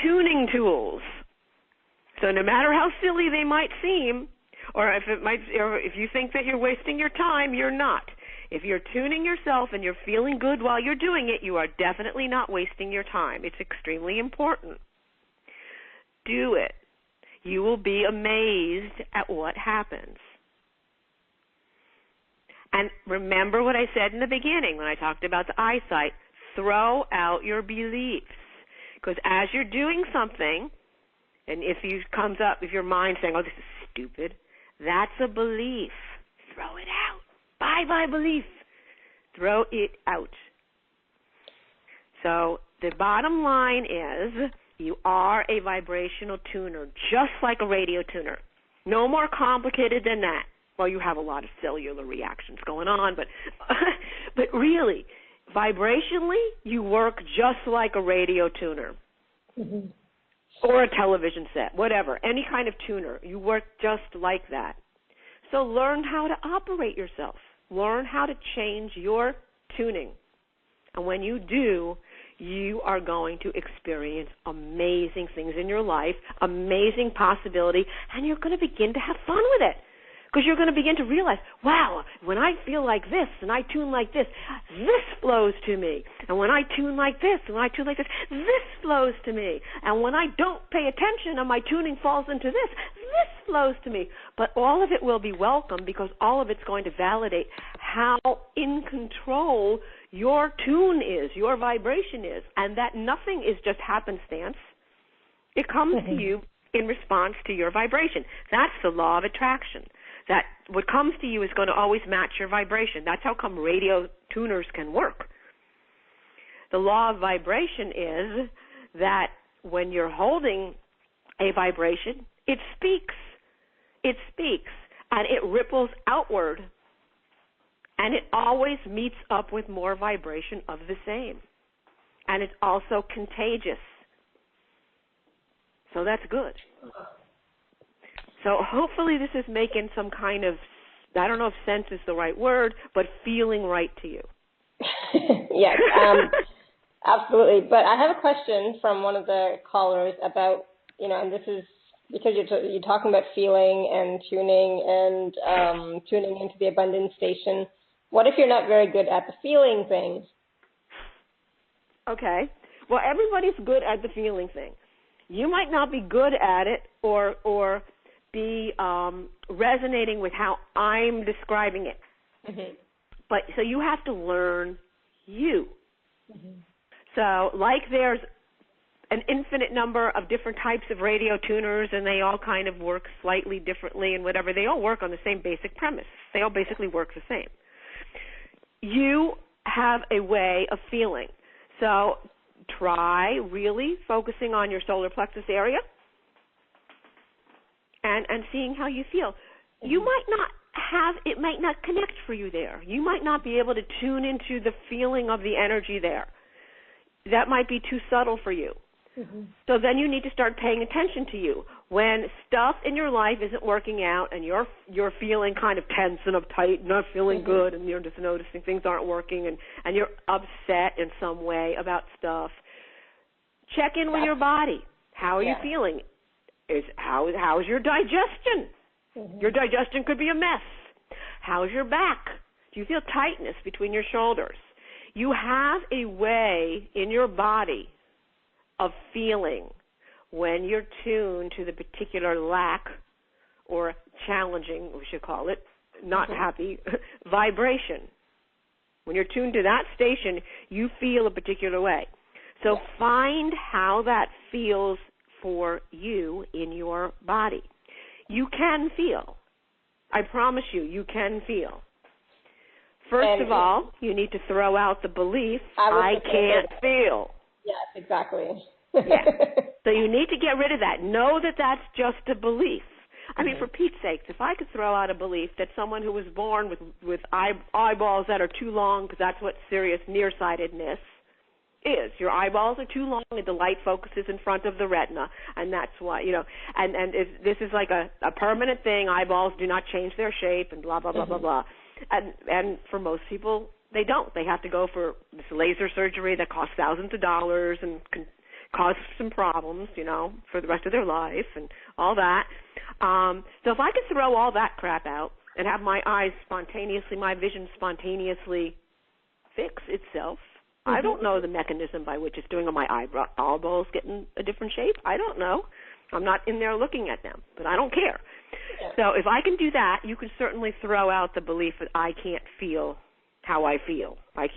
tuning tools. So no matter how silly they might seem, or if you think that you're wasting your time, you're not. If you're tuning yourself and you're feeling good while you're doing it, you are definitely not wasting your time. It's extremely important. Do it. You will be amazed at what happens. And remember what I said in the beginning when I talked about the eyesight. Throw out your beliefs. Because as you're doing something, and if your mind's saying, oh, this is stupid, that's a belief. Throw it out. Bye-bye belief. Throw it out. So the bottom line is you are a vibrational tuner, just like a radio tuner. No more complicated than that. Well, you have a lot of cellular reactions going on, but really, vibrationally, you work just like a radio tuner. Mm-hmm. Or a television set, whatever, any kind of tuner. You work just like that. So learn how to operate yourself. Learn how to change your tuning. And when you do, you are going to experience amazing things in your life, amazing possibility, and you're going to begin to have fun with it. Because you're going to begin to realize, wow, when I feel like this and I tune like this flows to me. And when I tune like this and when I tune like this flows to me. And when I don't pay attention and my tuning falls into this flows to me. But all of it will be welcome because all of it's going to validate how in control your tune is, your vibration is, and that nothing is just happenstance. It comes to you in response to your vibration. That's the law of attraction. That what comes to you is going to always match your vibration. That's how come radio tuners can work. The law of vibration is that when you're holding a vibration, it speaks. It speaks, and it ripples outward, and it always meets up with more vibration of the same. And it's also contagious. So that's good. So hopefully this is making some kind of, I don't know if sense is the right word, but feeling right to you. Yes, absolutely. But I have a question from one of the callers about, and this is because you're talking about feeling and tuning and tuning into the abundance station. What if you're not very good at the feeling thing? Okay. Well, everybody's good at the feeling thing. You might not be good at it or be resonating with how I'm describing it. Mm-hmm. But so you have to learn you. Mm-hmm. So like there's an infinite number of different types of radio tuners, and they all kind of work slightly differently and whatever. They all work on the same basic premise. They all basically work the same. You have a way of feeling. So try really focusing on your solar plexus area and seeing how you feel. You might not have, it might not connect for you there. You might not be able to tune into the feeling of the energy there. That might be too subtle for you. Mm-hmm. So then you need to start paying attention to you. When stuff in your life isn't working out and you're feeling kind of tense and uptight and not feeling good and you're just noticing things aren't working and you're upset in some way about stuff, check in with your body. How are you feeling? How's your digestion? Mm-hmm. Your digestion could be a mess. How's your back? Do you feel tightness between your shoulders? You have a way in your body of feeling when you're tuned to the particular lack or challenging, we should call it, not happy, vibration. When you're tuned to that station, you feel a particular way. So find how that feels for you in your body. You can feel. I promise you, you can feel. First of all, you need to throw out the belief, I can't feel. Yes, exactly. Yeah. So you need to get rid of that. Know that that's just a belief. I mean, for Pete's sakes, if I could throw out a belief that someone who was born with eyeballs that are too long, because that's what serious nearsightedness is. Your eyeballs are too long and the light focuses in front of the retina, and that's why, and if this is like a permanent thing, eyeballs do not change their shape and blah, blah, blah, blah, blah. And for most people, they don't. They have to go for this laser surgery that costs thousands of dollars and can cause some problems, for the rest of their life and all that. So if I could throw all that crap out and have my vision spontaneously fix itself, I don't know the mechanism by which it's doing. Are my eyeballs getting a different shape? I don't know. I'm not in there looking at them, but I don't care. Yeah. So if I can do that, you can certainly throw out the belief that I can't feel how I feel. I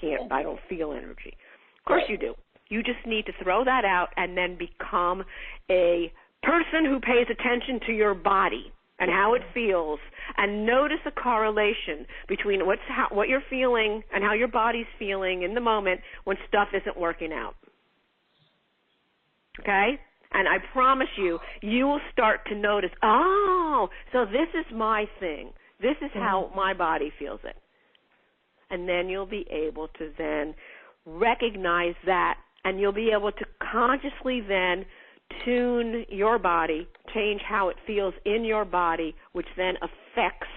don't feel energy. Of course you do. You just need to throw that out and then become a person who pays attention to your body and how it feels, and notice a correlation between what you're feeling and how your body's feeling in the moment when stuff isn't working out. Okay? And I promise you, you will start to notice, so this is my thing. This is how my body feels it. And then you'll be able to then recognize that, and you'll be able to consciously then tune your body, change how it feels in your body, which then affects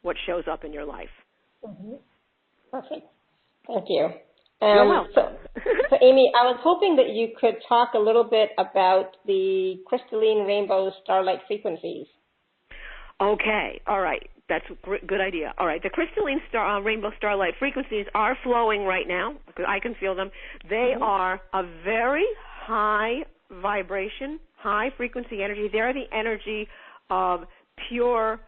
what shows up in your life. Mm-hmm. Perfect. Thank you. You're welcome. So, Amy, I was hoping that you could talk a little bit about the crystalline rainbow starlight frequencies. Okay, all right. That's a good idea. All right, the crystalline rainbow starlight frequencies are flowing right now. I can feel them. They are a very high vibration, high frequency energy. They're the energy of pure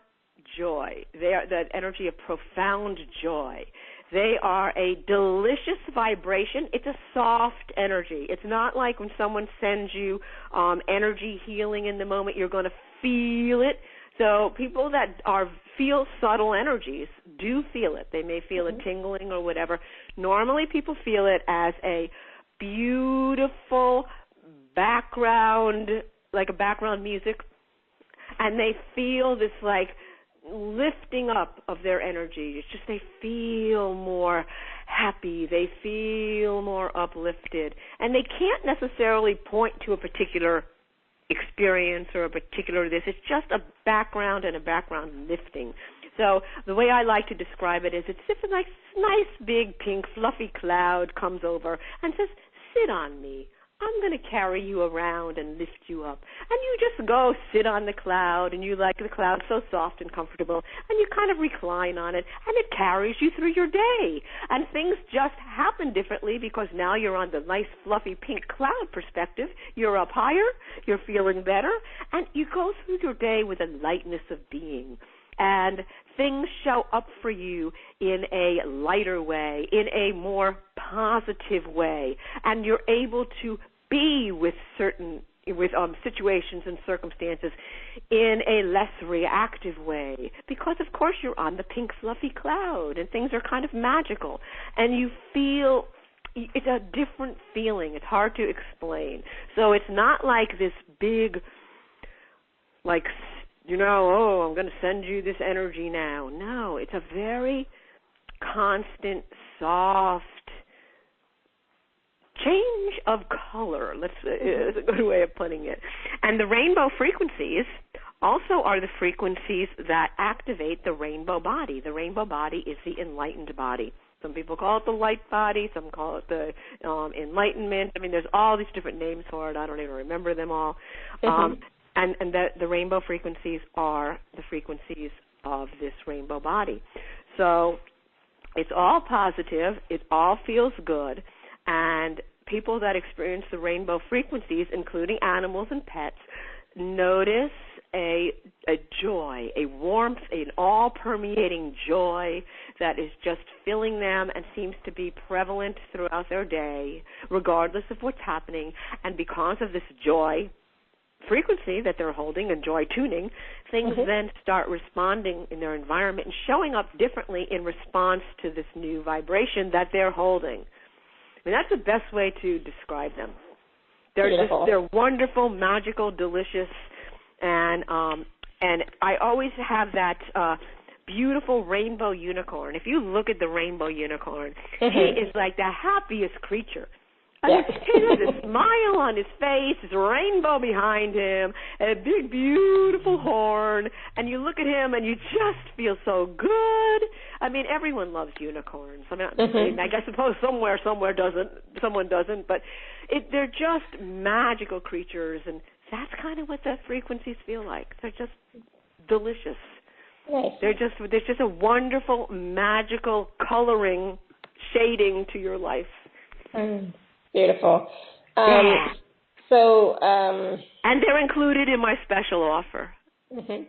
joy. They are the energy of profound joy. They are a delicious vibration. It's a soft energy. It's not like when someone sends you energy healing in the moment, you're going to feel it. So people that feel subtle energies do feel it. They may feel a tingling or whatever. Normally people feel it as a beautiful background, like a background music, and they feel this like lifting up of their energy. It's just they feel more happy. They feel more uplifted. And they can't necessarily point to a particular experience or a particular this. It's just a background and a background lifting. So the way I like to describe it is it's if a nice big pink fluffy cloud comes over and says, sit on me. I'm going to carry you around and lift you up. And you just go sit on the cloud, and you like the cloud so soft and comfortable, and you kind of recline on it, and it carries you through your day. And things just happen differently because now you're on the nice, fluffy, pink cloud perspective. You're up higher, you're feeling better, and you go through your day with a lightness of being. And things show up for you in a lighter way, in a more positive way, and you're able to be with situations and circumstances in a less reactive way because, of course, you're on the pink fluffy cloud and things are kind of magical, and you feel it's a different feeling. It's hard to explain. So it's not like this big, like, oh, I'm going to send you this energy now. No, it's a very constant, soft change of color. Is a good way of putting it. And the rainbow frequencies also are the frequencies that activate the rainbow body. The rainbow body is the enlightened body. Some people call it the light body. Some call it the enlightenment. I mean, there's all these different names for it. I don't even remember them all. And the rainbow frequencies are the frequencies of this rainbow body. So it's all positive. It all feels good. And people that experience the rainbow frequencies, including animals and pets, notice a joy, a warmth, an all-permeating joy that is just filling them and seems to be prevalent throughout their day, regardless of what's happening. And because of this joy frequency that they're holding and joy tuning, things then start responding in their environment and showing up differently in response to this new vibration that they're holding. I mean, that's the best way to describe them. They're wonderful, magical, delicious, and I always have that beautiful rainbow unicorn. If you look at the rainbow unicorn, he is like the happiest creature. He has a smile on his face, his rainbow behind him, and a big, beautiful horn. And you look at him, and you just feel so good. I mean, everyone loves unicorns. I mean, I suppose someone doesn't, but they're just magical creatures, and that's kind of what the frequencies feel like. They're just delicious. Nice. There's just a wonderful, magical coloring, shading to your life. Beautiful. And they're included in my special offer. All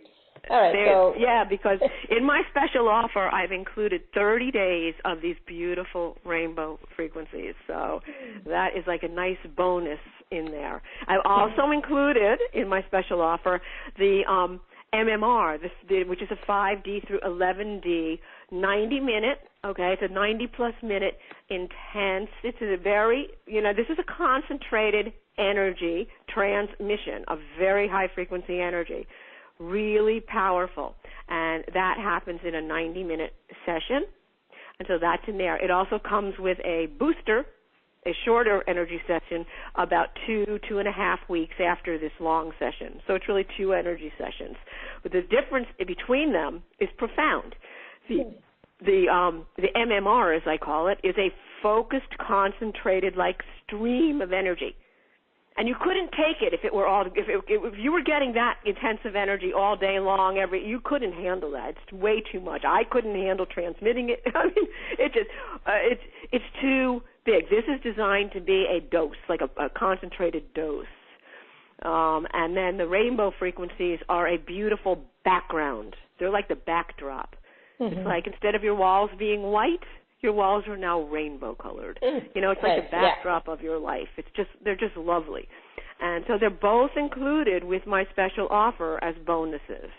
right. Because in my special offer, I've included 30 days of these beautiful rainbow frequencies. So that is like a nice bonus in there. I've also included in my special offer the MMR, which is a 5D through 11D, 90-minute, okay, it's a 90-plus minute intense. It's a very, this is a concentrated energy transmission, a very high-frequency energy, really powerful. And that happens in a 90-minute session, and so that's in there. It also comes with a booster, a shorter energy session, about 2.5 weeks after this long session. So it's really 2 energy sessions. But the difference between them is profound. The MMR, as I call it, is a focused, concentrated, like stream of energy. And you couldn't take it if it were all if you were getting that intensive energy all day long. You couldn't handle that. It's way too much. I couldn't handle transmitting it. I mean, it's too big. This is designed to be a dose, like a concentrated dose. And then the rainbow frequencies are a beautiful background. They're like the backdrop. Mm-hmm. It's like instead of your walls being white, your walls are now rainbow colored. You know, it's like the backdrop of your life. They're just lovely. And so they're both included with my special offer as bonuses.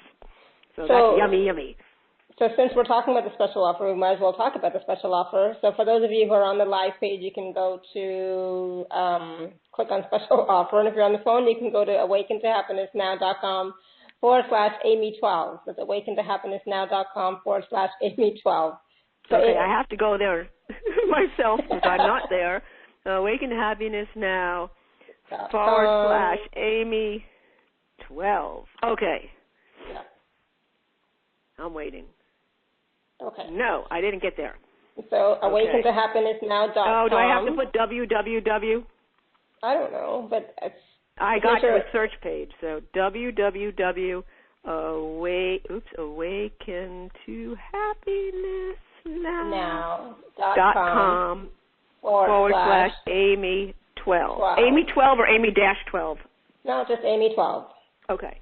So that's yummy, yummy. So since we're talking about the special offer, we might as well talk about the special offer. So for those of you who are on the live page, you can go to click on special offer. And if you're on the phone, you can go to awakentohappinessnow.com/Amy12. That's awakentohappinessnow.com/Amy12. So okay, I have to go there myself because I'm not there. Awaken to Happiness Now /Amy12. Okay. Yeah. I'm waiting. Okay. No, I didn't get there. So awakentohappinessnow.com. Oh, do I have to put www? I don't know, but it's... I got to a search page, so www. Awaken to Happiness Now.com /Amy12. Amy12 or Amy-12? No, just Amy12. Okay.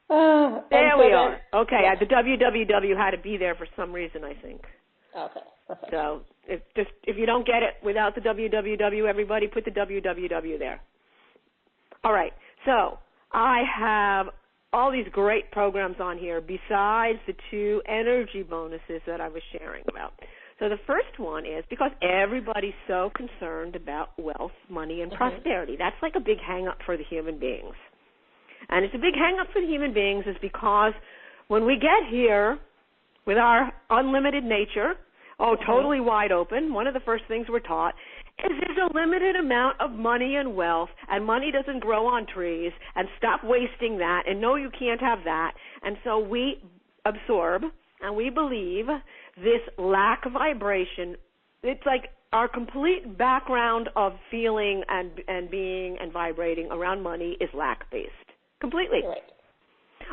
There we are. Okay, yeah. The www had to be there for some reason, I think. Okay, perfect. So if you don't get it without the www, everybody put the www there. All right. So I have all these great programs on here besides the 2 energy bonuses that I was sharing about. So the first one is because everybody's so concerned about wealth, money, and prosperity. That's like a big hang-up for the human beings. And it's a big hang-up for the human beings is because when we get here with our unlimited nature, totally wide open, one of the first things we're taught is there's a limited amount of money and wealth, and money doesn't grow on trees, and stop wasting that, and no, you can't have that. And so we absorb and we believe this lack of vibration. It's like our complete background of feeling and being and vibrating around money is lack-based. Completely. Right.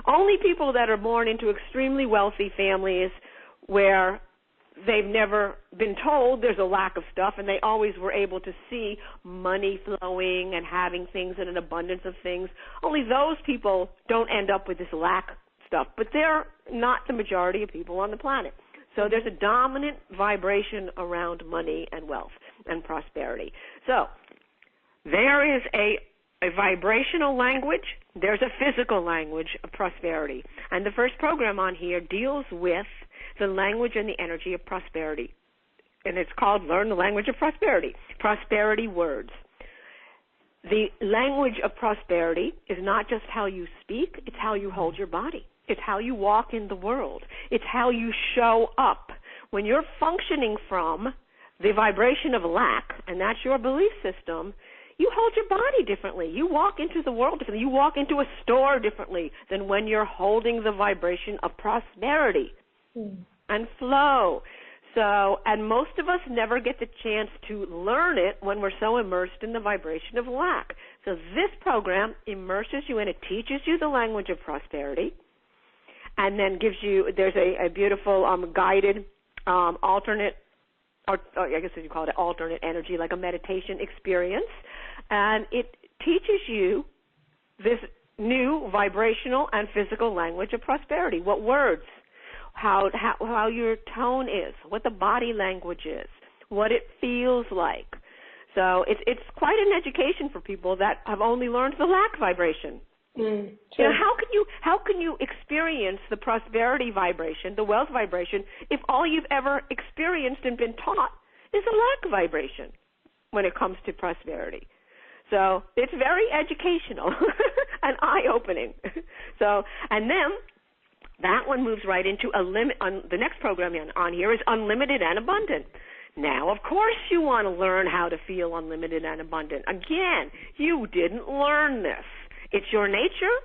Only people that are born into extremely wealthy families where they've never been told there's a lack of stuff and they always were able to see money flowing and having things and an abundance of things, only those people don't end up with this lack stuff. But they're not the majority of people on the planet. So there's a dominant vibration around money and wealth and prosperity. So there is a vibrational language, there's a physical language of prosperity. And the first program on here deals with the language and the energy of prosperity. And it's called Learn the Language of Prosperity, prosperity words. The language of prosperity is not just how you speak, it's how you hold your body. It's how you walk in the world. It's how you show up. When you're functioning from the vibration of lack, and that's your belief system, you hold your body differently. You walk into the world differently. You walk into a store differently than when you're holding the vibration of prosperity and flow. So, and most of us never get the chance to learn it when we're so immersed in the vibration of lack. So this program immerses you in it, teaches you the language of prosperity, and then gives you, there's a beautiful guided alternate, or I guess you call it alternate energy, like a meditation experience. And it teaches you this new vibrational and physical language of prosperity, what words, how your tone is, what the body language is, what it feels like. So it's quite an education for people that have only learned the lack vibration. You know, how can you experience the prosperity vibration, the wealth vibration, if all you've ever experienced and been taught is a lack vibration when it comes to prosperity? So it's very educational and eye-opening. So, and then that one moves right into the next program on here is Unlimited and Abundant. Now, of course you want to learn how to feel unlimited and abundant. Again, you didn't learn this. It's your nature,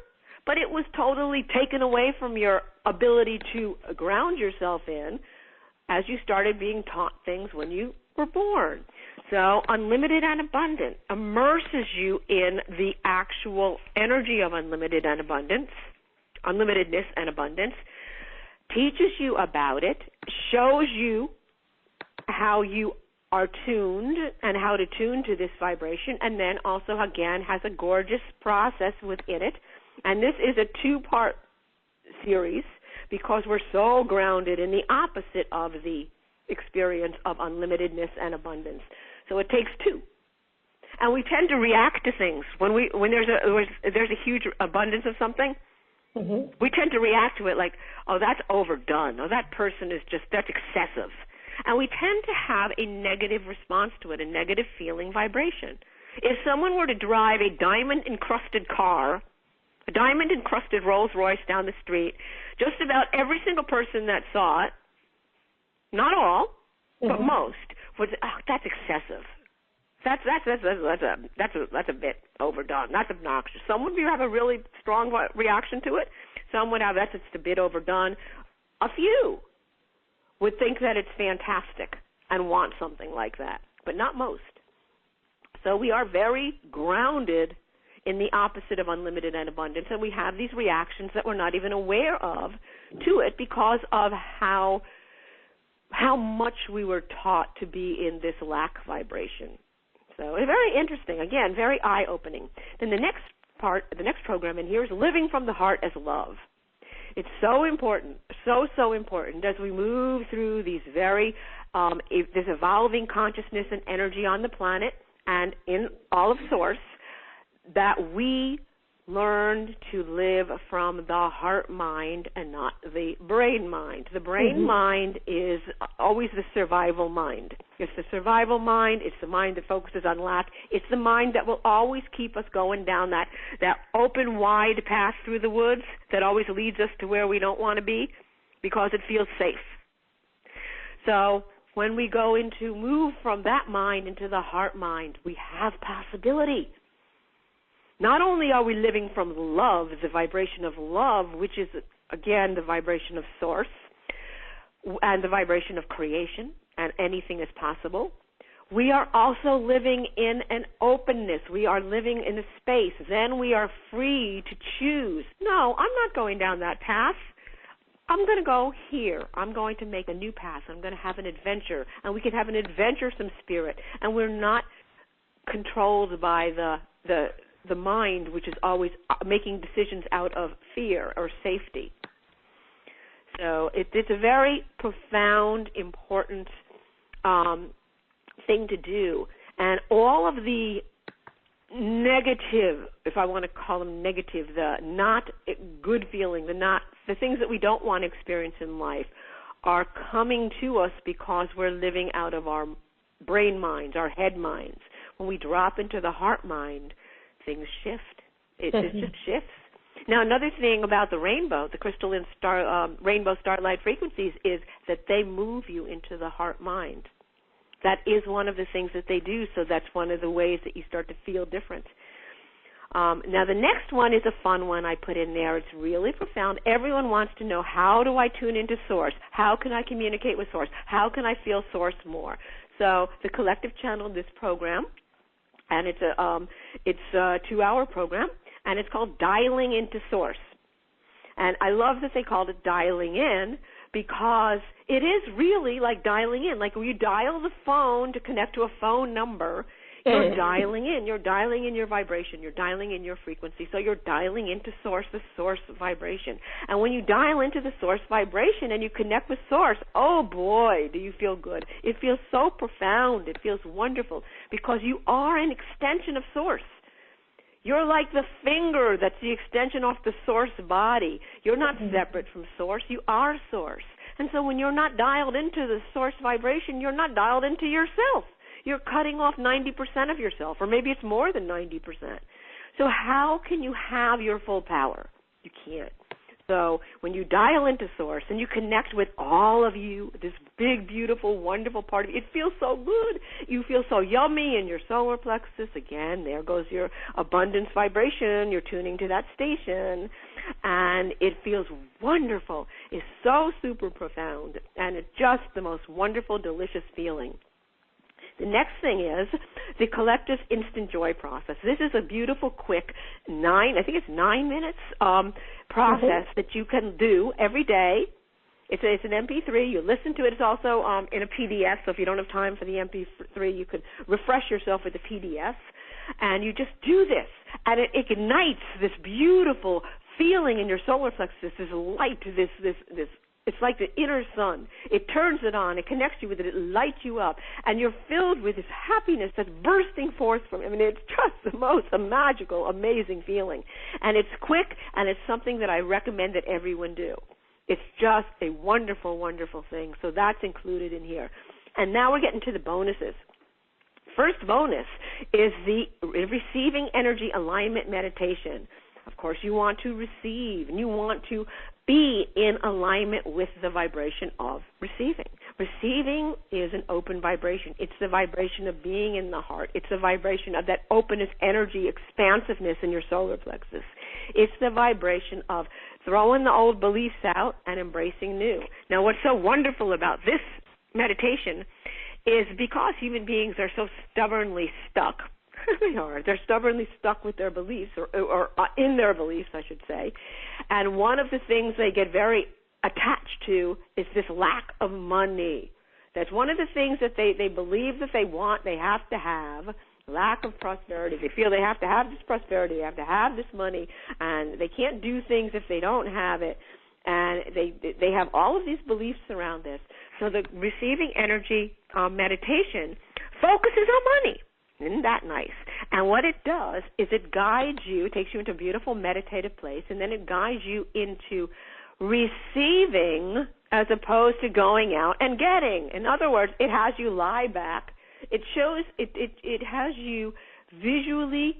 but it was totally taken away from your ability to ground yourself in as you started being taught things when you were born. So unlimited and abundant immerses you in the actual energy of unlimited and abundance, unlimitedness and abundance, teaches you about it, shows you how you are tuned and how to tune to this vibration, and then also, again, has a gorgeous process within it. And this is a 2-part series because we're so grounded in the opposite of the experience of unlimitedness and abundance. So it takes 2. And we tend to react to things. When there's a huge abundance of something, we tend to react to it like, oh, that's overdone. Oh, that person is that's excessive. And we tend to have a negative response to it, a negative feeling vibration. If someone were to drive a diamond-encrusted car, a diamond-encrusted Rolls-Royce down the street, just about every single person that saw it, not all, but most, would say, oh, that's excessive. That's a bit overdone. That's obnoxious. Some would have a really strong reaction to it. Some would have that's just a bit overdone. A few would think that it's fantastic and want something like that, but not most. So we are very grounded in the opposite of unlimited and abundance, and we have these reactions that we're not even aware of to it because of how much we were taught to be in this lack vibration. So it's very interesting. Again, very eye-opening. Then the next program in here is Living from the Heart as Love. It's so important, so important as we move through these this evolving consciousness and energy on the planet and in all of Source, that we learn to live from the heart mind and not the brain mind. The brain mind is always the survival mind. It's the survival mind. It's the mind that focuses on lack. It's the mind that will always keep us going down that open, wide path through the woods that always leads us to where we don't want to be because it feels safe. So when we go move from that mind into the heart mind, we have possibility. Not only are we living from love, the vibration of love, which is, again, the vibration of Source and the vibration of creation, and anything is possible, we are also living in an openness. We are living in a space. Then we are free to choose. No, I'm not going down that path. I'm going to go here. I'm going to make a new path. I'm going to have an adventure. And we can have an adventuresome spirit. And we're not controlled by the mind, which is always making decisions out of fear or safety. So it's a very profound, important thing to do. And all of the negative, if I want to call them negative, the not good feeling, the things that we don't want to experience in life are coming to us because we're living out of our brain minds, our head minds. When we drop into the heart mind, things shift. It just shifts. Now, another thing about the rainbow, the crystalline rainbow starlight frequencies, is that they move you into the heart mind. That is one of the things that they do, so that's one of the ways that you start to feel different. Now, the next one is a fun one I put in there. It's really profound. Everyone wants to know, how do I tune into Source? How can I communicate with Source? How can I feel Source more? So the collective channeled this program, and it's a 2-hour program, and it's called Dialing into Source. And I love that they called it Dialing In, because it is really like dialing in. Like when you dial the phone to connect to a phone number, you're dialing in. You're dialing in your vibration. You're dialing in your frequency. So you're dialing into Source, the Source vibration. And when you dial into the Source vibration and you connect with Source, oh boy, do you feel good. It feels so profound. It feels wonderful because you are an extension of Source. You're like the finger that's the extension of the Source body. You're not separate from Source. You are Source. And so when you're not dialed into the Source vibration, you're not dialed into yourself. You're cutting off 90% of yourself, or maybe it's more than 90%. So how can you have your full power? You can't. So when you dial into Source and you connect with all of you, this big, beautiful, wonderful part of you, it feels so good. You feel so yummy in your solar plexus. Again, there goes your abundance vibration. You're tuning to that station. And it feels wonderful. It's so super profound. And it's just the most wonderful, delicious feeling. The next thing is the collective instant joy process. This is a beautiful, quick 9 minutes process that you can do every day. It's an MP3. You listen to it. It's also in a PDF, so if you don't have time for the MP3, you can refresh yourself with the PDF. And you just do this, and it ignites this beautiful feeling in your solar plexus, this light, this. It's like the inner sun. It turns it on. It connects you with it. It lights you up. And you're filled with this happiness that's bursting forth from it. I mean, it's just the most magical, amazing feeling. And it's quick, and it's something that I recommend that everyone do. It's just a wonderful, wonderful thing. So that's included in here. And now we're getting to the bonuses. First bonus is the receiving energy alignment meditation. Of course, you want to receive, and you want to be in alignment with the vibration of receiving. Receiving is an open vibration. It's the vibration of being in the heart. It's the vibration of that openness, energy, expansiveness in your solar plexus. It's the vibration of throwing the old beliefs out and embracing new. Now, what's so wonderful about this meditation is because human beings are so stubbornly stuck. They're stubbornly stuck with their beliefs, or in their beliefs, I should say. And one of the things they get very attached to is this lack of money. That's one of the things that they believe that they want, they have to have. Lack of prosperity. They feel they have to have this prosperity, they have to have this money, and they can't do things if they don't have it. And they have all of these beliefs around this. So the receiving energy meditation focuses on money. Isn't that nice? And what it does is it guides you, it takes you into a beautiful meditative place, and then it guides you into receiving as opposed to going out and getting. In other words, it has you lie back. It shows, it has you visually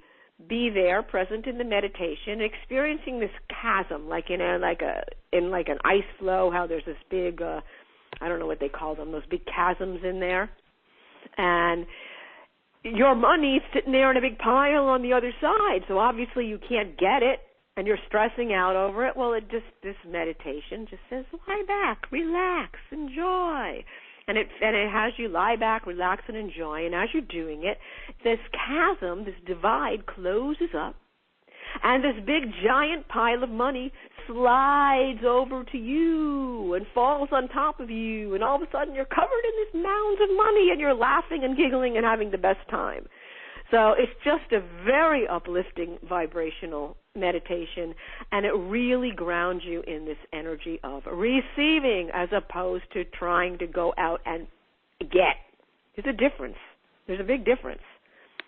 be there, present in the meditation, experiencing this chasm, like in an ice flow, how there's this big, I don't know what they call them, those big chasms in there. And your money's sitting there in a big pile on the other side, so obviously you can't get it, and you're stressing out over it. Well, this meditation just says, lie back, relax, enjoy. And it has you lie back, relax, and enjoy. And as you're doing it, this chasm, this divide closes up, and this big giant pile of money slides over to you and falls on top of you, and all of a sudden you're covered in this mounds of money, and you're laughing and giggling and having the best time. So it's just a very uplifting vibrational meditation, and it really grounds you in this energy of receiving as opposed to trying to go out and get. There's a difference. There's a big difference.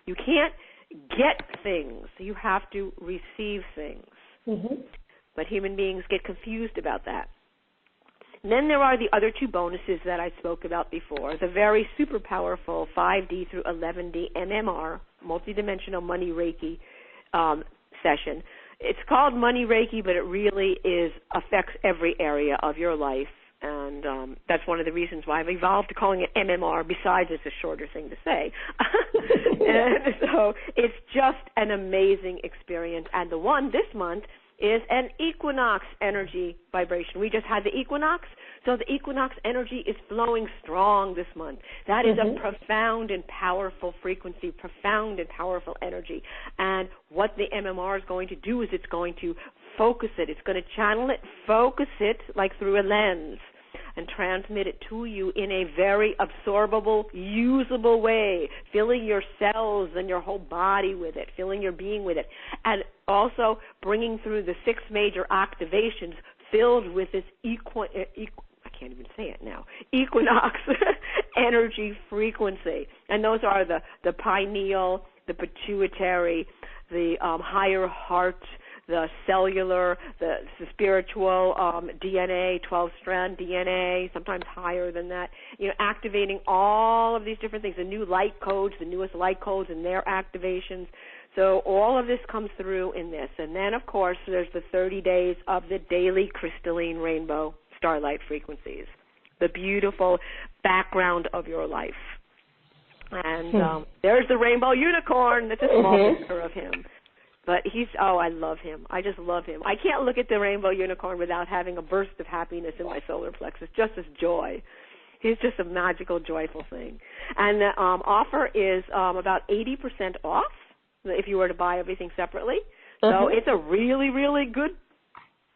You can't get things. You have to receive things. Mm-hmm. But human beings get confused about that. And then there are the other two bonuses that I spoke about before, the very super powerful 5D through 11D MMR, multidimensional money Reiki session. It's called money Reiki, but it really affects every area of your life. And that's one of the reasons why I've evolved to calling it MMR, besides it's a shorter thing to say. And so it's just an amazing experience. And the one this month is an equinox energy vibration. We just had the equinox, so the equinox energy is flowing strong this month. That is a profound and powerful frequency, profound and powerful energy. And what the MMR is going to do is it's going to focus it. It's going to channel it, focus it like through a lens, and transmit it to you in a very absorbable, usable way, filling your cells and your whole body with it, filling your being with it, and also bringing through the 6 major activations filled with this I can't even say it now, equinox energy frequency. And those are the pineal, the pituitary, the higher heart, the cellular, the spiritual DNA, 12-strand DNA, sometimes higher than that, activating all of these different things, the new light codes, the newest light codes and their activations. So all of this comes through in this. And then, of course, there's the 30 days of the daily crystalline rainbow starlight frequencies, the beautiful background of your life. And there's the rainbow unicorn. That's a small picture of him. But I love him. I just love him. I can't look at the rainbow unicorn without having a burst of happiness in my solar plexus, just as joy. It's just a magical, joyful thing. And the offer is about 80% off if you were to buy everything separately. So it's a really, really good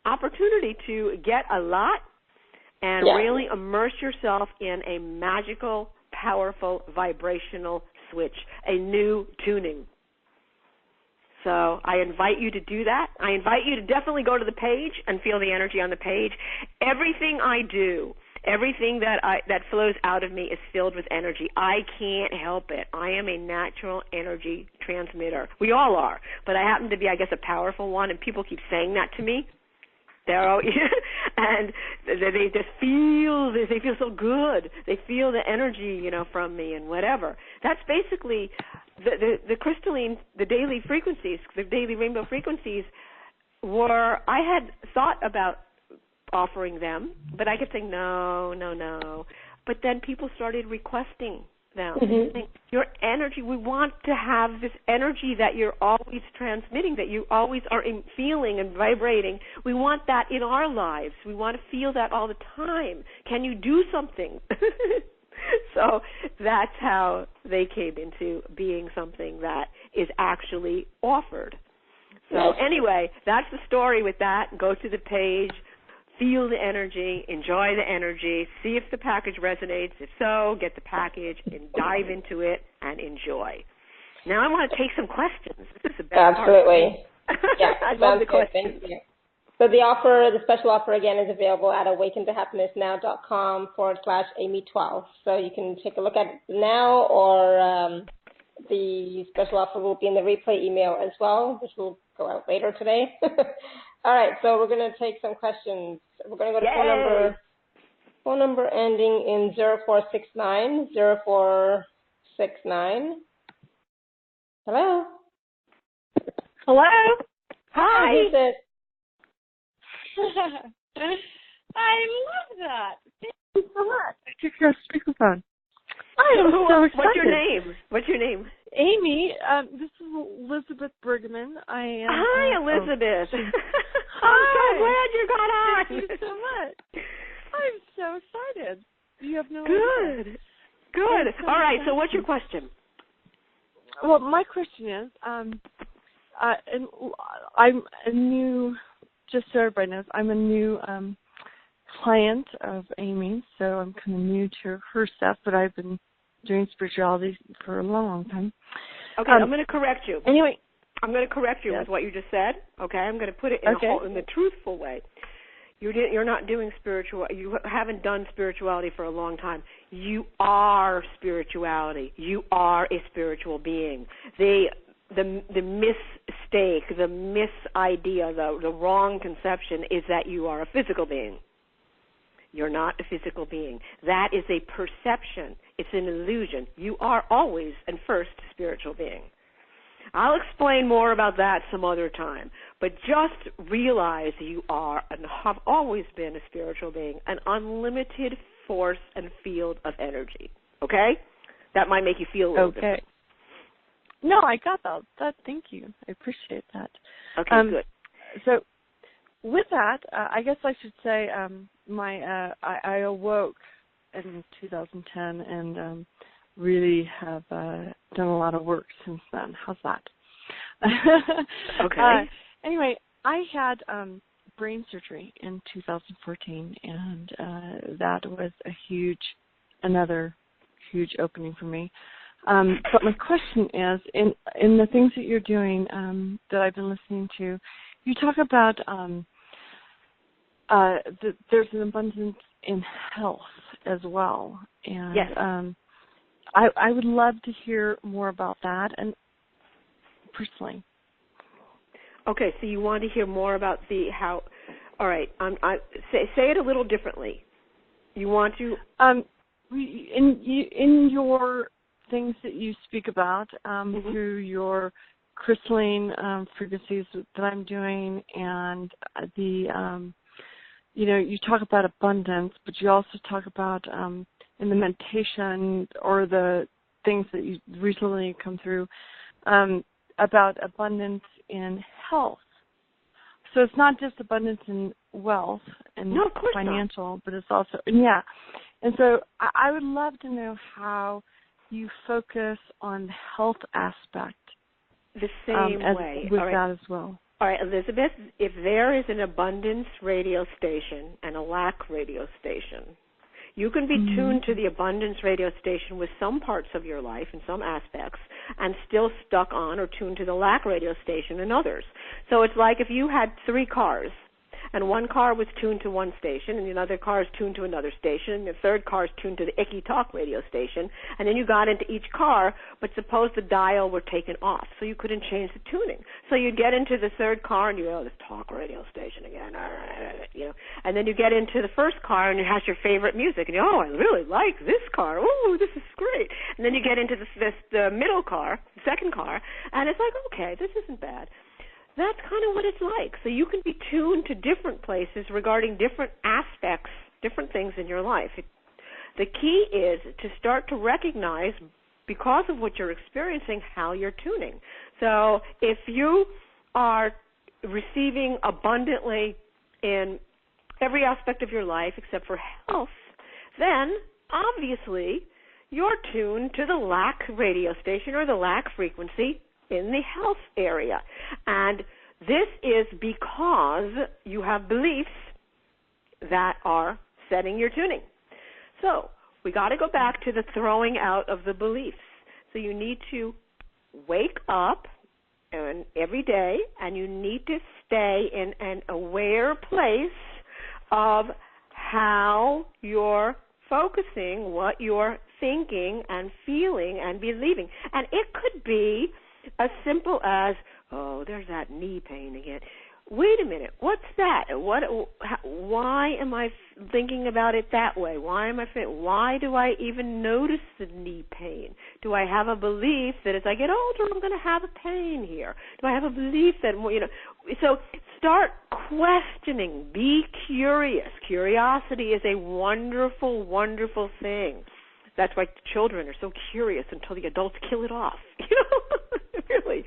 opportunity to get a lot and really immerse yourself in a magical, powerful, vibrational switch, a new tuning. So I invite you to do that. I invite you to definitely go to the page and feel the energy on the page. Everything I do, everything that flows out of me is filled with energy. I can't help it. I am a natural energy transmitter. We all are, but I happen to be, I guess, a powerful one, and people keep saying that to me. They're all, and they just feel this. They feel so good. They feel the energy, from me and whatever. That's basically the crystalline, the daily frequencies, the daily rainbow frequencies. I had thought about offering them, but I kept saying no. But then people started requesting them. Saying, your energy, we want to have this energy that you're always transmitting, that you always are feeling and vibrating. We want that in our lives. We want to feel that all the time. Can you do something? So that's how they came into being something that is actually offered. So anyway, that's the story with that. Go to the page. Feel the energy, enjoy the energy, see if the package resonates. If so, get the package and dive into it and enjoy. Now I want to take some questions. This is the best Absolutely. part. Yeah, I love the questions. Thank you. So the special offer again is available at awakentohappinessnow.com/Amy12. So you can take a look at it now, or the special offer will be in the replay email as well, which will go out later today. All right, so we're going to take some questions. We're going to go to phone number ending in 0469. 0469. Hello? Hello? Hi. Who's this? I love that. Thank you so much. I took your speakerphone. I am so excited. What's your name? Amy. This is Elizabeth Bergman. Hi, Elizabeth. Hi. I'm so glad you got on. Thank you so much. I'm so excited. You have no idea. Good. All right, so what's your question? Well, my question is, and I'm a new, just so everybody knows, I'm a new client of Amy, so I'm kind of new to her stuff, but I've been doing spirituality for a long time. Okay, I'm going to correct you. Anyway. I'm going to correct you with what you just said, okay? I'm going to put it in the truthful way. You're not doing you haven't done spirituality for a long time. You are spirituality. You are a spiritual being. The mistake, the misidea, the wrong conception is that you are a physical being. You're not a physical being. That is a perception. It's an illusion. You are always and first a spiritual being. I'll explain more about that some other time, but just realize you are and have always been a spiritual being, an unlimited force and field of energy, okay? That might make you feel a little different. No, I got that. Thank you. I appreciate that. Okay, good. So with that, I guess I should say I awoke in 2010 and really have done a lot of work since then. How's that? Okay. Anyway, I had brain surgery in 2014, and that was another huge opening for me. But my question is, in the things that you're doing that I've been listening to, you talk about there's an abundance in health as well. And yes. I would love to hear more about that, and personally. Okay, so you want to hear more about how? All right, say it a little differently. You want to? In your things that you speak about through your crystalline frequencies that I'm doing, and you talk about abundance, but you also talk about in the meditation or the things that you recently come through about abundance in health. So it's not just abundance in wealth and no, of course financial, not. but it's also, yeah. And so I would love to know how you focus on the health aspect. The same way. With that as well. All right, Elizabeth, if there is an abundance radio station and a lack radio station, you can be tuned to the abundance radio station with some parts of your life in some aspects and still stuck on or tuned to the lack radio station in others. So it's like if you had 3 cars, and one car was tuned to one station, and another car is tuned to another station, and the third car is tuned to the Icky Talk radio station, and then you got into each car, but suppose the dial were taken off, so you couldn't change the tuning. So you'd get into the third car, and you go, this talk radio station again, you know, and then you get into the first car, and it has your favorite music, and you go, oh, I really like this car, oh, this is great. And then you get into the middle car, the second car, and it's like, okay, this isn't bad. That's kind of what it's like. So you can be tuned to different places regarding different aspects, different things in your life. The key is to start to recognize, because of what you're experiencing, how you're tuning. So if you are receiving abundantly in every aspect of your life except for health, then obviously you're tuned to the lack radio station or the lack frequency in the health area. And this is because you have beliefs that are setting your tuning. So we got to go back to the throwing out of the beliefs. So you need to wake up every day, and you need to stay in an aware place of how you're focusing, what you're thinking and feeling and believing. And it could be as simple as, oh, there's that knee pain again. Wait a minute, what's that? Why am I thinking about it that way? Why do I even notice the knee pain? Do I have a belief that as I get older, I'm going to have a pain here? Do I have a belief that, you know? So start questioning. Be curious. Curiosity is a wonderful, wonderful thing. That's why children are so curious until the adults kill it off. You know, really.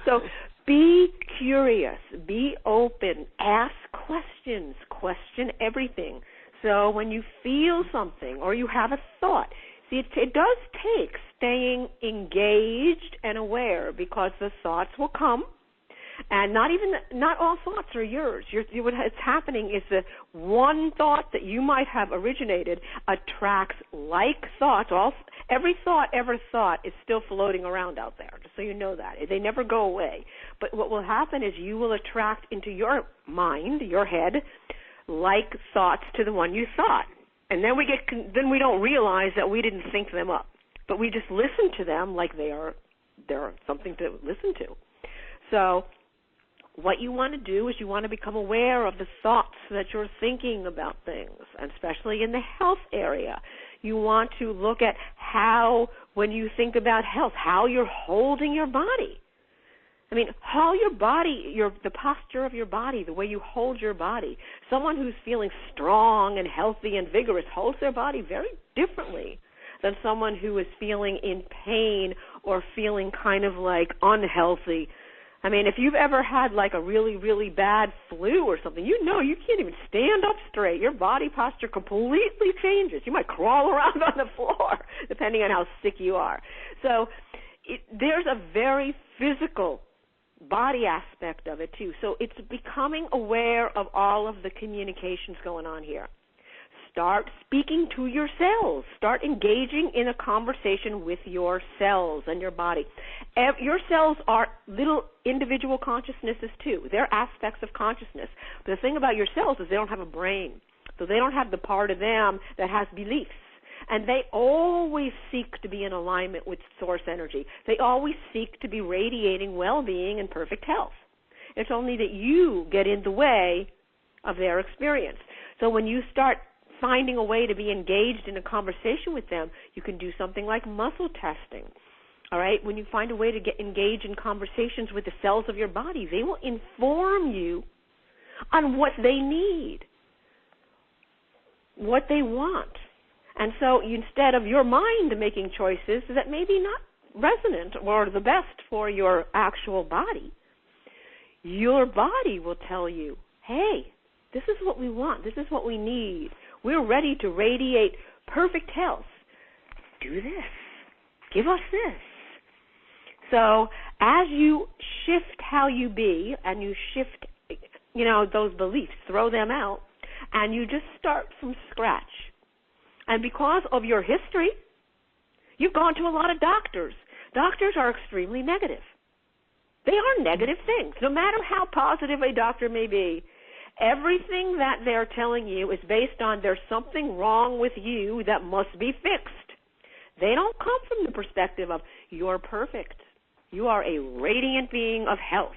So be curious, be open, ask questions, question everything. So when you feel something or you have a thought, see, it does take staying engaged and aware, because the thoughts will come. And not all thoughts are yours. What's happening is that one thought that you might have originated attracts like thoughts. Every thought ever thought is still floating around out there, just so you know that. They never go away. But what will happen is you will attract into your mind, your head, like thoughts to the one you thought. And then we don't realize that we didn't think them up. But we just listen to them like they're something to listen to. So what you want to do is you want to become aware of the thoughts that you're thinking about things, and especially in the health area. You want to look at how, when you think about health, how you're holding your body. I mean, how your body, the posture of your body, the way you hold your body. Someone who's feeling strong and healthy and vigorous holds their body very differently than someone who is feeling in pain or feeling kind of like unhealthy. I mean, if you've ever had like a really, really bad flu or something, you know you can't even stand up straight. Your body posture completely changes. You might crawl around on the floor, depending on how sick you are. So there's a very physical body aspect of it, too. So it's becoming aware of all of the communications going on here. Start speaking to your cells. Start engaging in a conversation with your cells and your body. Your cells are little individual consciousnesses, too. They're aspects of consciousness. But the thing about your cells is they don't have a brain. So they don't have the part of them that has beliefs. And they always seek to be in alignment with source energy. They always seek to be radiating well-being and perfect health. It's only that you get in the way of their experience. So when you start finding a way to be engaged in a conversation with them, you can do something like muscle testing. All right? When you find a way to get engaged in conversations with the cells of your body, they will inform you on what they need, what they want. And so instead of your mind making choices that may be not resonant or the best for your actual body, your body will tell you, hey, this is what we want. This is what we need. We're ready to radiate perfect health. Do this. Give us this. So as you shift how you be and you shift, those beliefs, throw them out, and you just start from scratch. And because of your history, you've gone to a lot of doctors. Doctors are extremely negative. They are negative things. No matter how positive a doctor may be, everything that they're telling you is based on there's something wrong with you that must be fixed. They don't come from the perspective of you're perfect. You are a radiant being of health.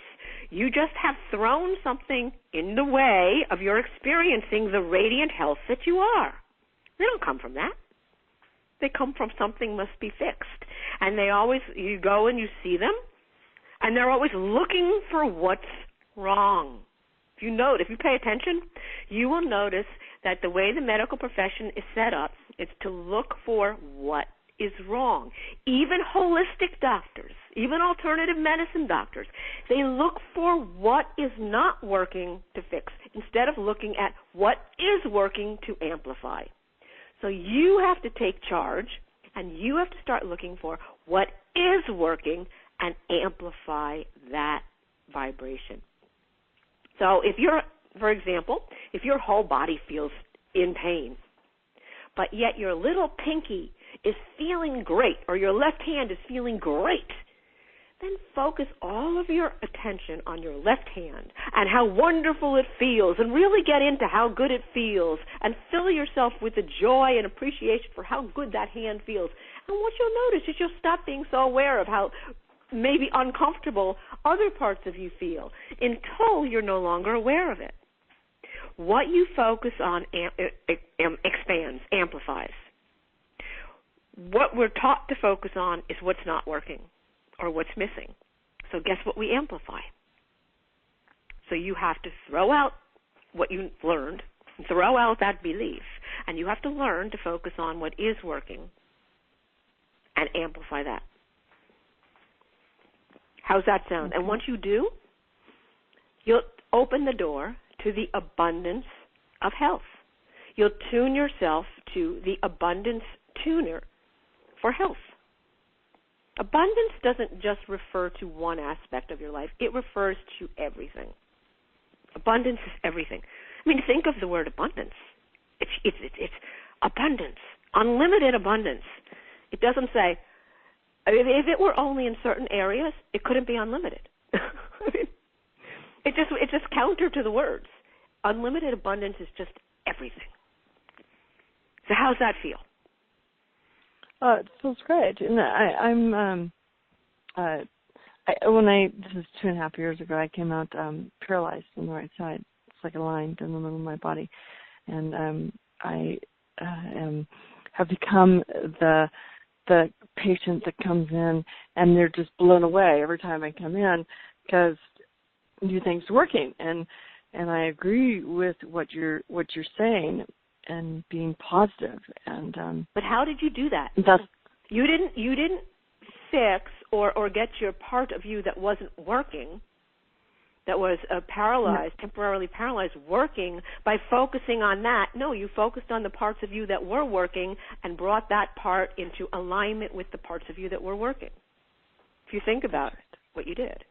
You just have thrown something in the way of your experiencing the radiant health that you are. They don't come from that. They come from something must be fixed. And you go and you see them, and they're always looking for what's wrong. If you pay attention, you will notice that the way the medical profession is set up is to look for what is wrong. Even holistic doctors, even alternative medicine doctors, they look for what is not working to fix instead of looking at what is working to amplify. So you have to take charge, and you have to start looking for what is working and amplify that vibration. So for example, if your whole body feels in pain, but yet your little pinky is feeling great, or your left hand is feeling great, then focus all of your attention on your left hand and how wonderful it feels, and really get into how good it feels, and fill yourself with the joy and appreciation for how good that hand feels. And what you'll notice is you'll stop being so aware of how maybe uncomfortable other parts of you feel until you're no longer aware of it. What you focus on expands, amplifies. What we're taught to focus on is what's not working or what's missing. So guess what we amplify? So you have to throw out what you learned, throw out that belief, and you have to learn to focus on what is working and amplify that. How's that sound? And once you do, you'll open the door to the abundance of health. You'll tune yourself to the abundance tuner for health. Abundance doesn't just refer to one aspect of your life. It refers to everything. Abundance is everything. I mean, think of the word abundance. It's abundance, unlimited abundance. It doesn't say, if it were only in certain areas, it couldn't be unlimited. I mean, it's just counter to the words. Unlimited abundance is just everything. So how's that feel? It feels great. And this is 2.5 years ago, I came out paralyzed on the right side. It's like a line down the middle of my body. And I have become the patient that comes in, and they're just blown away every time I come in because new things are working. And I agree with what you're saying and being positive. And but how did you do that? You didn't fix or get your part of you that wasn't working, that was temporarily paralyzed, working by focusing on that. No, you focused on the parts of you that were working and brought that part into alignment with the parts of you that were working. If you think about what you did.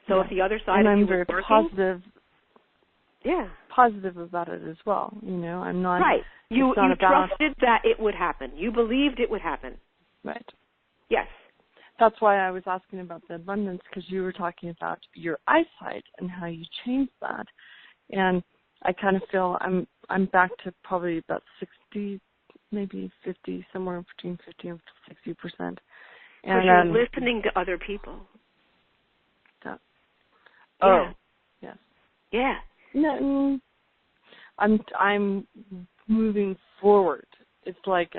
So if the other side of you was working, positive. Yeah, positive about it as well. I'm not right. You trusted that it would happen. You believed it would happen. Right. Yes. That's why I was asking about the abundance, because you were talking about your eyesight and how you changed that, and I kind of feel I'm back to probably about 60, maybe 50, somewhere between 50 and 60%. Because you're listening to other people. Oh, yes. Yeah. No, I'm moving forward. It's like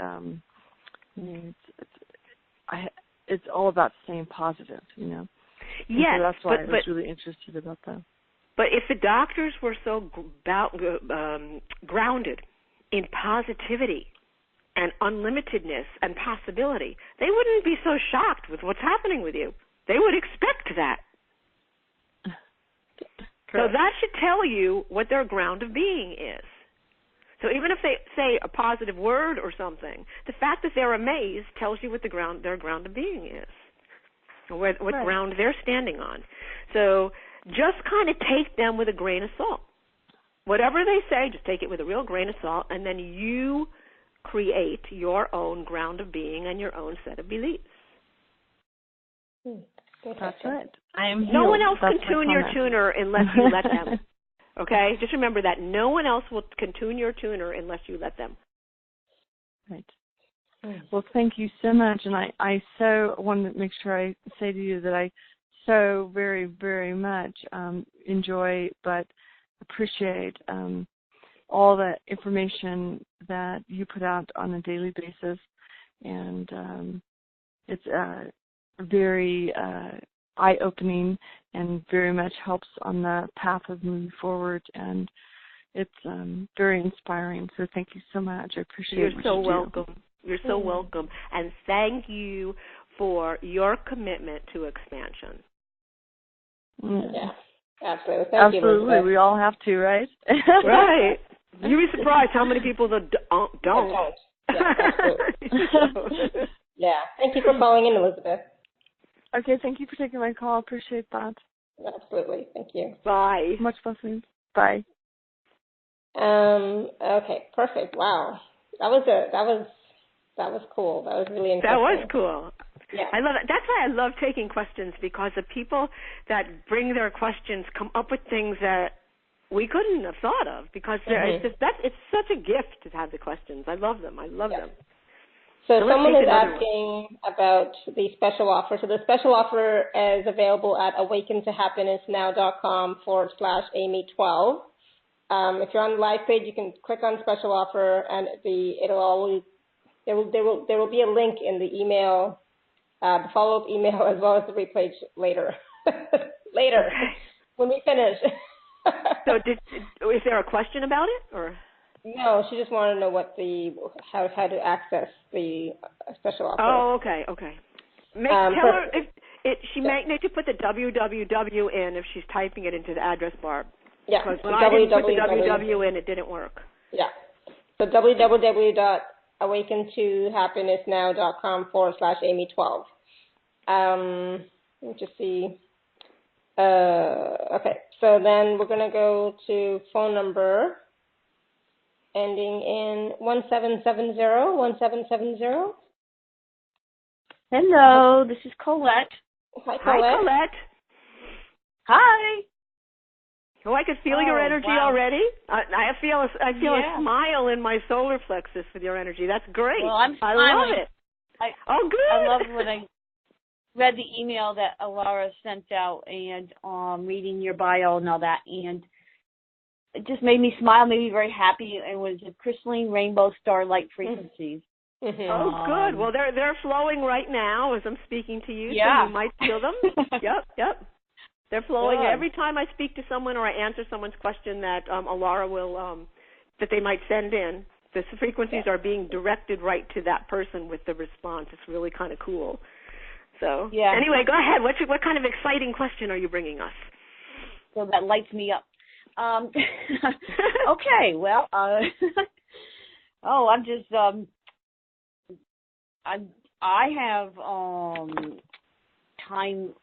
it's all about staying positive, Yes, so that's why I was really interested about that. But if the doctors were so grounded in positivity and unlimitedness and possibility, they wouldn't be so shocked with what's happening with you. They would expect that. So that should tell you what their ground of being is. So even if they say a positive word or something, the fact that they're amazed tells you what their ground of being is, or what ground they're standing on. So just kind of take them with a grain of salt. Whatever they say, just take it with a real grain of salt, and then you create your own ground of being and your own set of beliefs. That's it. I am healed. No one else That's can tune your tuner unless you let them. Okay? Just remember that no one else can tune your tuner unless you let them. Right. Well, thank you so much. And I so want to make sure I say to you that I so very, very much enjoy but appreciate all the information that you put out on a daily basis. And it's very eye-opening and very much helps on the path of moving forward. And it's very inspiring. So thank you so much. I appreciate it. You're so welcome. You're so welcome. And thank you for your commitment to expansion. Yeah, absolutely. Thank you, Elizabeth. We all have to, right? Right. You'd be surprised how many people that don't. Yeah, absolutely. Yeah. Thank you for calling in, Elizabeth. Okay, thank you for taking my call. Appreciate that. Absolutely. Thank you. Bye. Much blessings. Bye. Okay, perfect. Wow. That was cool. That was really interesting. That was cool. Yeah. I love it. That's why I love taking questions, because the people that bring their questions come up with things that we couldn't have thought of, because it's such a gift to have the questions. I love them. them. So someone is asking about the special offer. So the special offer is available at awakentohappinessnow.com/Amy12. If you're on the live page, you can click on special offer, and there will be a link in the email, the follow-up email, as well as the replay later. When we finish. So is there a question about it, or? No, she just wanted to know how to access the special offer. Oh, okay. Tell her she might need to put the www in if she's typing it into the address bar. Yeah. Because when I didn't put the www in, it didn't work. Yeah. So www.awakentohappinessnow.com/Amy12. Let me just see. Okay. So then we're going to go to phone number ending in 1770. 1770. Hello, this is Colette. Hi, Colette. Hi. Oh, I could feel your energy already. I feel a smile in my solar plexus with your energy. That's great. Well, I'm I smiling. love it. Good. I love when I read the email that Alara sent out and reading your bio and all that, and it just made me smile, made me very happy. It was a crystalline rainbow starlight frequencies. Mm-hmm. Oh, good. Well, they're flowing right now as I'm speaking to you, yeah. So you might feel them. Yep. They're flowing. Good. Every time I speak to someone or I answer someone's question that Alara will that they might send in, the frequencies are being directed right to that person with the response. It's really kind of cool. So anyway, go ahead. What kind of exciting question are you bringing us? So that lights me up. Okay, well, I'm just I have time.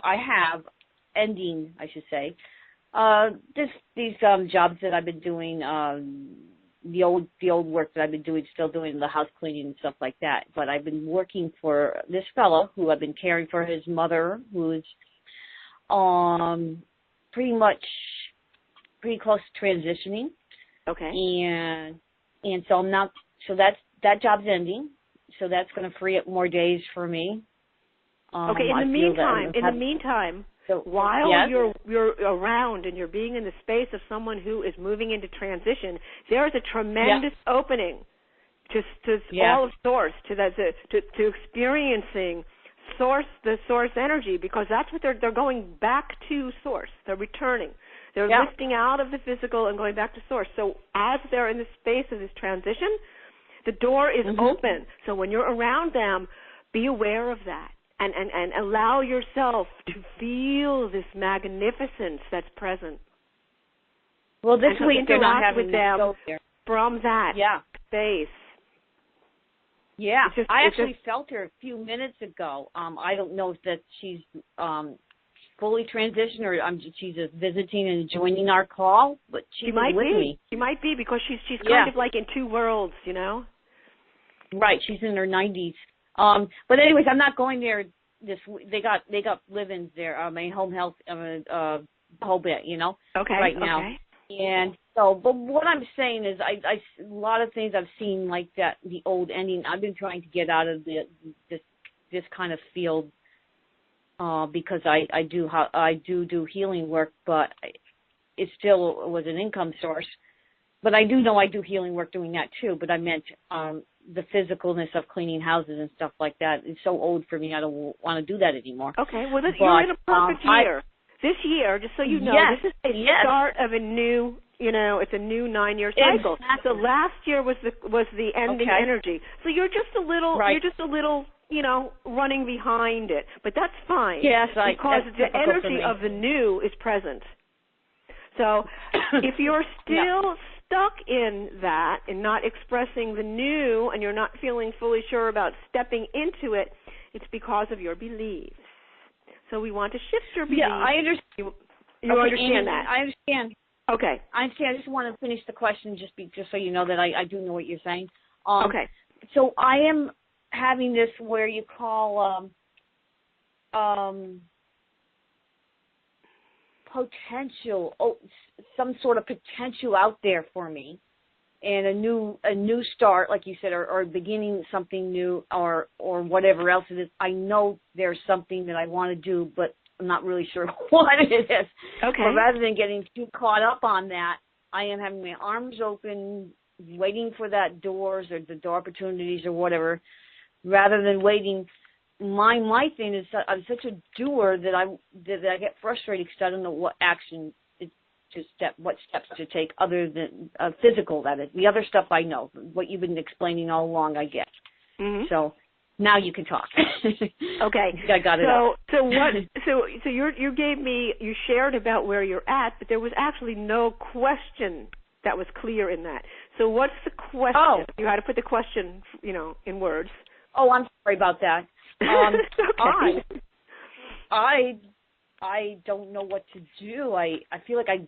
I have ending, I should say. These jobs that I've been doing, the old work that I've been doing, still doing the house cleaning and stuff like that. But I've been working for this fellow who I've been caring for his mother, who's pretty close to transitioning. Okay. And so I'm not. So that job's ending. So that's going to free up more days for me. Okay. In the meantime, so, while you're around and you're being in the space of someone who is moving into transition, there is a tremendous opening to all of Source, to experiencing the Source energy, because that's what they're going back to Source. They're returning. They're lifting out of the physical and going back to Source. So as they're in the space of this transition, the door is open. So when you're around them, be aware of that. And allow yourself to feel this magnificence that's present. Well, this and week they're not interact having with them go there. from that space. Yeah, I actually just felt her a few minutes ago. I don't know if that she's fully transitioned or she's just visiting and joining our call, but she was with me. She might be because she's kind of like in two worlds, Right, she's in her 90s. But anyways, I'm not going there this week. They got live-ins there. My home health whole bit, right now. Okay. And so, but what I'm saying is, I a lot of things I've seen like that, the old ending. I've been trying to get out of this kind of field because I do healing work, but it still was an income source. But I do know I do healing work doing that too. But I meant the physicalness of cleaning houses and stuff like that is so old for me. I don't want to do that anymore. Okay, well, you're in a perfect year. This year, just so you know, this is the start of a new, it's a new 9-year cycle. Exactly. So last year was the ending energy. So you're just a little, running behind it, but that's fine. Yes, because the energy of the new is present. So if you're still stuck in that and not expressing the new, and you're not feeling fully sure about stepping into it, it's because of your beliefs. So we want to shift your beliefs. Yeah, I understand. You understand that? I understand. Okay. I understand. I just want to finish the question just so you know that I do know what you're saying. Okay. So I am having this where you call potential, some sort of potential out there for me, and a new start, like you said, or beginning something new, or whatever else it is. I know there's something that I want to do, but I'm not really sure what it is. Okay. But rather than getting too caught up on that, I am having my arms open, waiting for that doors or the door opportunities or whatever, rather than waiting. My thing is that I'm such a doer that I get frustrated because I don't know what action what steps to take other than physical. That is, the other stuff I know. What you've been explaining all along, I get. Mm-hmm. So now you can talk. Okay. I got it. So you shared about where you're at, but there was actually no question that was clear in that. So what's the question? Oh. You had to put the question, in words. Oh, I'm sorry about that. Okay. I don't know what to do. I feel like I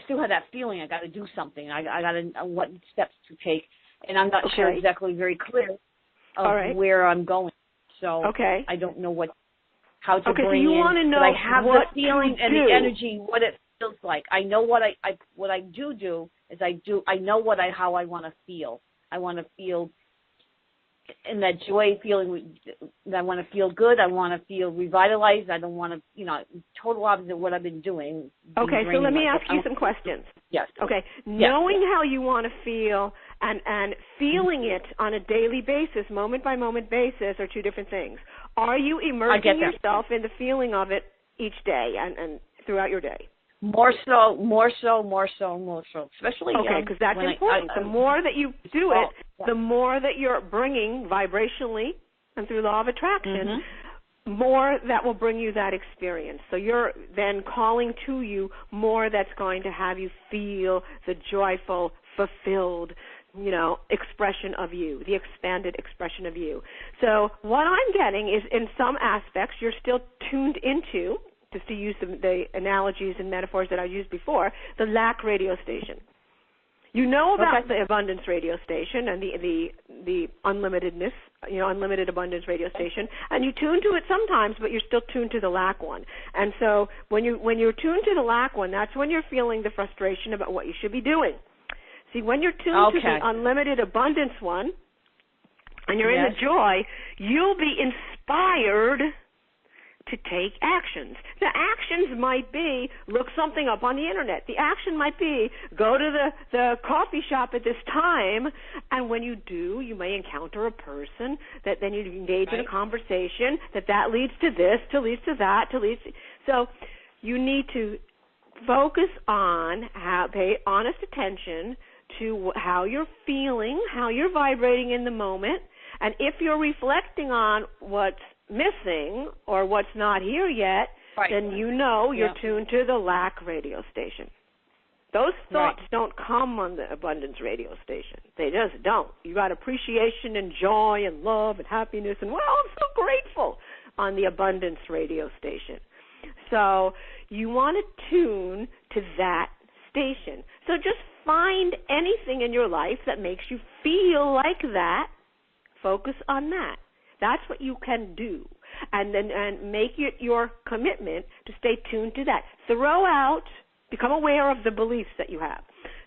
still have that feeling I got to do something. I got to know what steps to take, and I'm not sure exactly very clear of where I'm going. So I don't know how to bring so you in. Want to know I have what the feeling and the energy, what it feels like. I know what I do is I know how I want to feel. I want to feel in that joy feeling. I want to feel good. I want to feel revitalized. I don't want to, total opposite of what I've been doing. Okay, so let me ask you some questions. Yes. Okay, knowing how you want to feel and feeling it on a daily basis, moment by moment basis, are two different things. Are you immersing yourself in the feeling of it each day and throughout your day? More so, especially because that's important. The more that you do it, the more that you're bringing vibrationally and through law of attraction, more that will bring you that experience. So you're then calling to you more that's going to have you feel the joyful, fulfilled, expression of you, the expanded expression of you. So what I'm getting is, in some aspects, you're still tuned into, just to use the analogies and metaphors that I used before, the lack radio station. You know about the abundance radio station and the unlimitedness, unlimited abundance radio station, and you tune to it sometimes, but you're still tuned to the lack one. And so when you're tuned to the lack one, that's when you're feeling the frustration about what you should be doing. See, when you're tuned to the unlimited abundance one, and you're in the joy, you'll be inspired to take actions. The actions might be look something up on the internet. The action might be go to the coffee shop at this time, and when you do, you may encounter a person that then you engage in a conversation that leads to this, to leads to that, so you need to focus on pay honest attention to how you're feeling, how you're vibrating in the moment, and if you're reflecting on what's missing or what's not here yet, then you're tuned to the lack radio station. Those thoughts don't come on the abundance radio station. They just don't. You got appreciation and joy and love and happiness and, wow, I'm so grateful on the abundance radio station. So you want to tune to that station. So just find anything in your life that makes you feel like that. Focus on that. That's what you can do. And make it your commitment to stay tuned to that. Become aware of the beliefs that you have.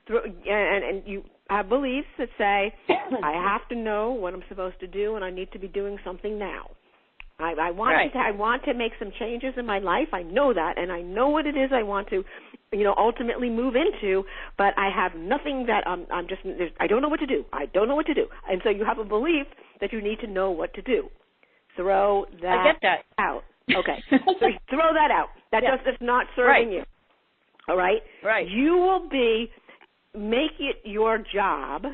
And you have beliefs that say, I have to know what I'm supposed to do, and I need to be doing something now. I want to make some changes in my life. I know that, and I know what it is I want to, ultimately move into. But I have nothing that I don't know what to do. I don't know what to do, and so you have a belief that you need to know what to do. Throw that, I get that out. Okay, so throw that out. That's not serving you. All right. Right. You will make it your job.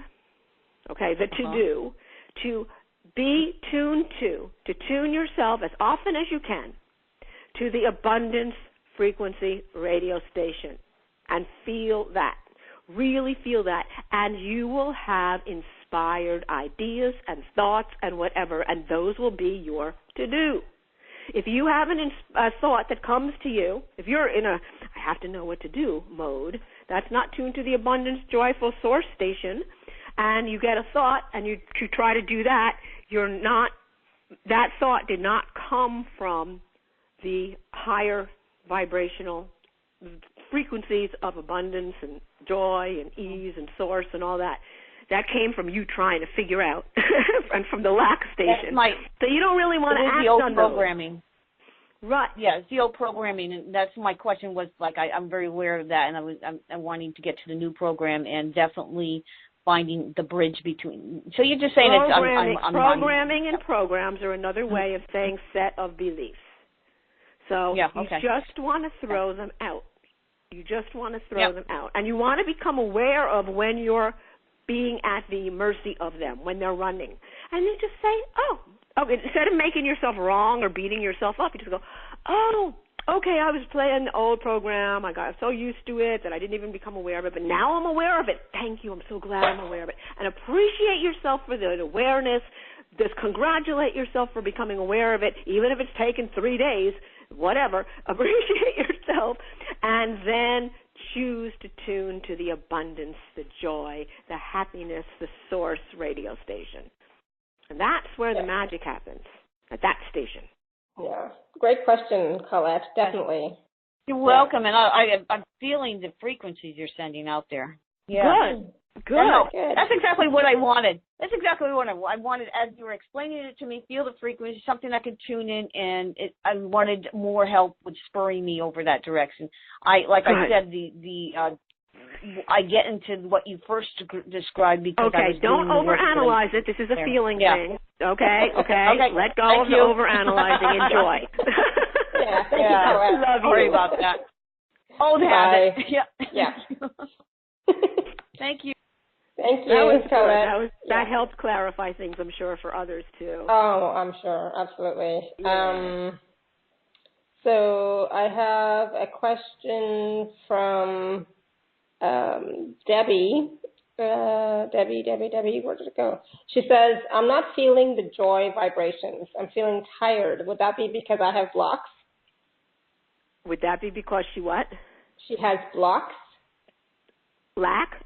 Okay, the to-do to be tuned to tune yourself as often as you can to the abundance frequency radio station and feel that. Really feel that. And you will have inspired ideas and thoughts and whatever, and those will be your to-do. If you have a thought that comes to you, if you're in a I have to know what to do mode, that's not tuned to the abundance joyful source station, and you get a thought and you try to do that, that thought did not come from the higher vibrational frequencies of abundance and joy and ease and source and all that. That came from you trying to figure out, and from the lack station. So you don't really want to act on those. Programming. Right. Yeah, it's the old programming, and that's my question was, I'm very aware of that, and I'm wanting to get to the new program and definitely finding the bridge between. So you're just saying programming and programs are another way of saying set of beliefs. So you just want to throw them out. You just want to throw them out, and you want to become aware of when you're being at the mercy of them, when they're running. And you just say, instead of making yourself wrong or beating yourself up, you just go, okay, I was playing the old program. I got so used to it that I didn't even become aware of it, but now I'm aware of it. Thank you. I'm so glad I'm aware of it. And appreciate yourself for the awareness. Just congratulate yourself for becoming aware of it, even if it's taken 3 days, whatever. Appreciate yourself, and then choose to tune to the abundance, the joy, the happiness, the source radio station. And that's where the magic happens, at that station. Yeah. Great question, Colette. Definitely. You're welcome. And I'm feeling the frequencies you're sending out there. Yeah. Good. That's exactly what I wanted. That's exactly what I wanted. As you were explaining it to me, feel the frequency, something I could tune in, and I wanted more help with spurring me over that direction. I said, I get into what you first described because I was don't overanalyze it. This is a feeling thing. Okay. Let go of the overanalyzing. Enjoy. Thank you. Love you. Sorry about that. Old habit. Yeah. Thank you. Thank you, Colette. That helped clarify things, I'm sure, for others too. Oh, I'm sure, absolutely. Yeah. So I have a question from Debbie. Debbie, where did it go? She says, I'm not feeling the joy vibrations. I'm feeling tired. Would that be because I have blocks? Would that be because she what? She has blocks. Lack?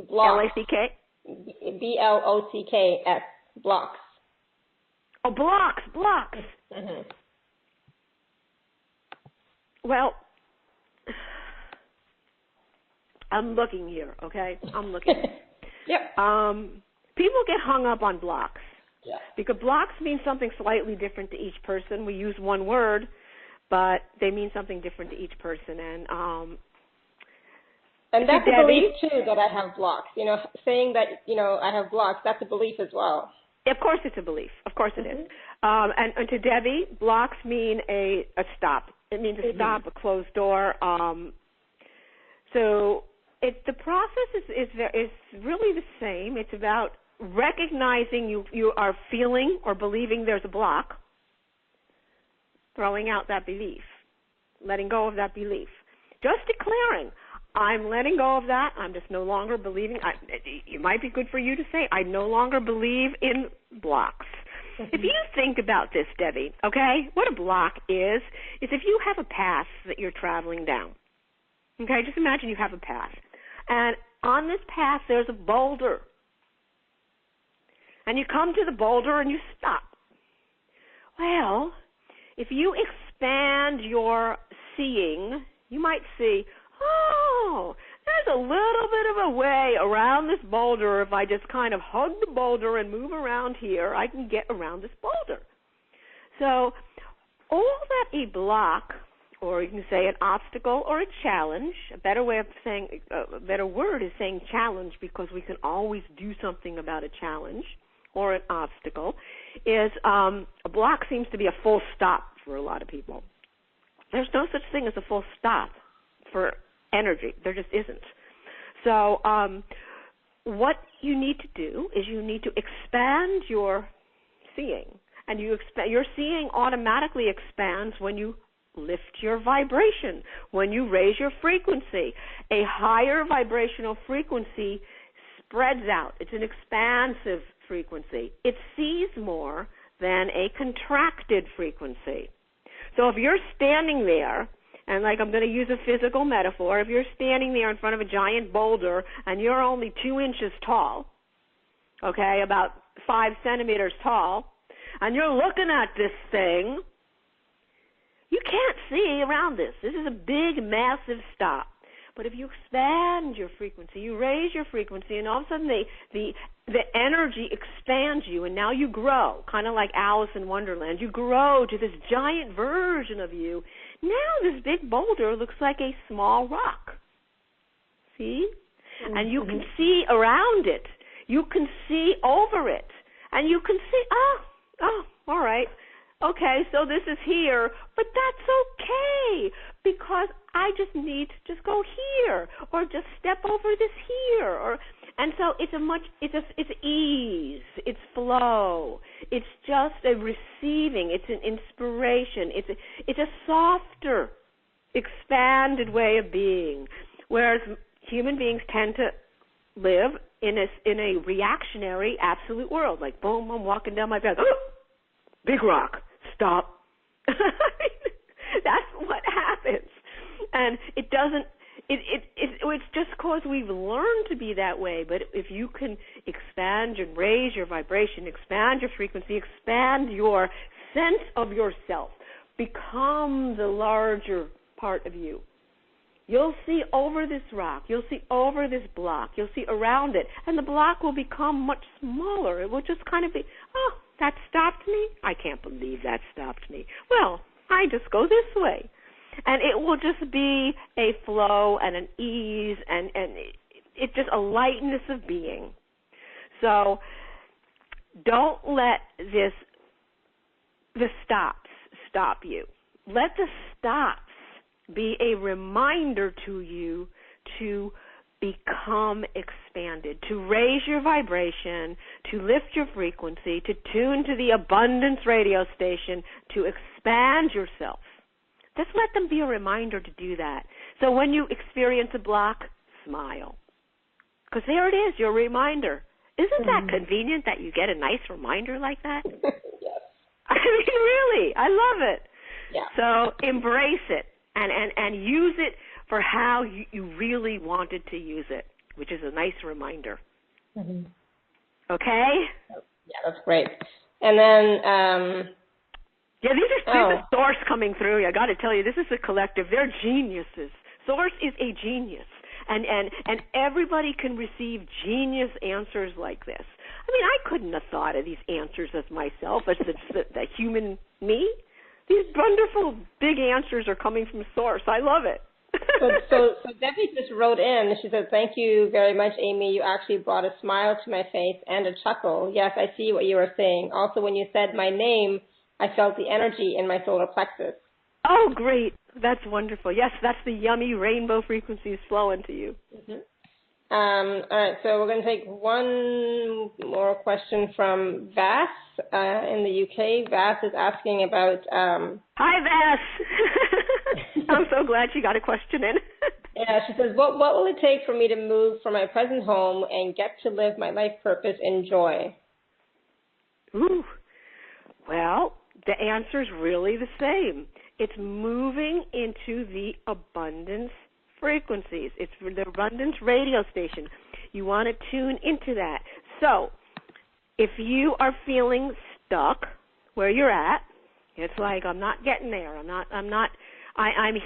Blocks. L-A-C-K? B-L-O-C-K-S. Blocks. Oh, blocks. Mm-hmm. Well, I'm looking here, okay? I'm looking. Yep. People get hung up on blocks. Yeah. Because blocks mean something slightly different to each person. We use one word, but they mean something different to each person. And that's a belief, too, that I have blocks. Saying that, I have blocks, that's a belief as well. Of course it's a belief. Of course it is. And to Debbie, blocks mean a stop. It means a stop, a closed door. So the process is really the same. It's about recognizing you are feeling or believing there's a block, throwing out that belief, letting go of that belief. Just declaring, I'm letting go of that. I'm just no longer believing. It might be good for you to say, I no longer believe in blocks. If you think about this, Debbie, okay, what a block is if you have a path that you're traveling down. Okay, just imagine you have a path. And on this path, there's a boulder. And you come to the boulder and you stop. Well, if you expand your seeing, you might see, oh, there's a little bit of a way around this boulder. If I just kind of hug the boulder and move around here, I can get around this boulder. So all that a block, or you can say an obstacle or a challenge, a better way of saying, a better word is saying challenge, because we can always do something about a challenge or an obstacle, is a block seems to be a full stop for a lot of people. There's no such thing as a full stop for energy. There just isn't. So what you need to do is you need to expand your seeing. And your seeing automatically expands when you lift your vibration, when you raise your frequency. A higher vibrational frequency spreads out. It's an expansive frequency. It sees more than a contracted frequency. So if you're standing there, and like I'm going to use a physical metaphor, if you're standing there in front of a giant boulder and you're only 2 inches tall, okay, about 5 centimeters tall, and you're looking at this thing, you can't see around this. This is a big, massive stop. But if you expand your frequency, you raise your frequency, and all of a sudden the energy expands you, and now you grow, kind of like Alice in Wonderland. You grow to this giant version of you. Now this big boulder looks like a small rock. See? Mm-hmm. And you can see around it. You can see over it. And you can see, all right. Okay, so this is here, but that's okay, because I just need to just go here, or just step over this here, and so it's ease, it's flow, it's just a receiving, it's an inspiration, it's a softer, expanded way of being, whereas human beings tend to live in a reactionary absolute world, like boom, I'm walking down my path, big rock. Stop. That's what happens. And it doesn't, it's just because we've learned to be that way. But if you can expand and raise your vibration, expand your frequency, expand your sense of yourself, become the larger part of you, you'll see over this rock, you'll see over this block, you'll see around it, and the block will become much smaller. It will just kind of be, that stopped me? I can't believe that stopped me. Well, I just go this way. And it will just be a flow and an ease, and it's just a lightness of being. So don't let the stops stop you. Let the stops be a reminder to you to become expanded, to raise your vibration, to lift your frequency, to tune to the abundance radio station, to expand yourself. Just let them be a reminder to do that. So when you experience a block, smile. Because there it is, your reminder. Isn't that convenient that you get a nice reminder like that? Yes. I mean, really, I love it. Yeah. So embrace it and use it for how you really wanted to use it, which is a nice reminder. Mm-hmm. Okay? Yeah, that's great. And then... these are Source coming through. I got to tell you, this is a collective. They're geniuses. Source is a genius. And everybody can receive genius answers like this. I mean, I couldn't have thought of these answers as myself, as the human me. These wonderful big answers are coming from Source. I love it. So Debbie just wrote in. She said, "Thank you very much, Amy. You actually brought a smile to my face and a chuckle. Yes, I see what you were saying. Also, when you said my name, I felt the energy in my solar plexus." Oh, great. That's wonderful. Yes, that's the yummy rainbow frequencies flowing to you. Mm-hmm. All right, so we're going to take one more question from Vass in the UK. Vass is asking about... Hi, Vass. I'm so glad you got a question in. Yeah, She says, what will it take for me to move from my present home and get to live my life purpose in joy? Ooh. Well, the answer is really the same. It's moving into the abundance frequencies. It's the abundance radio station. You want to tune into that. So, if you are feeling stuck where you're at, it's like I'm not getting there. I'm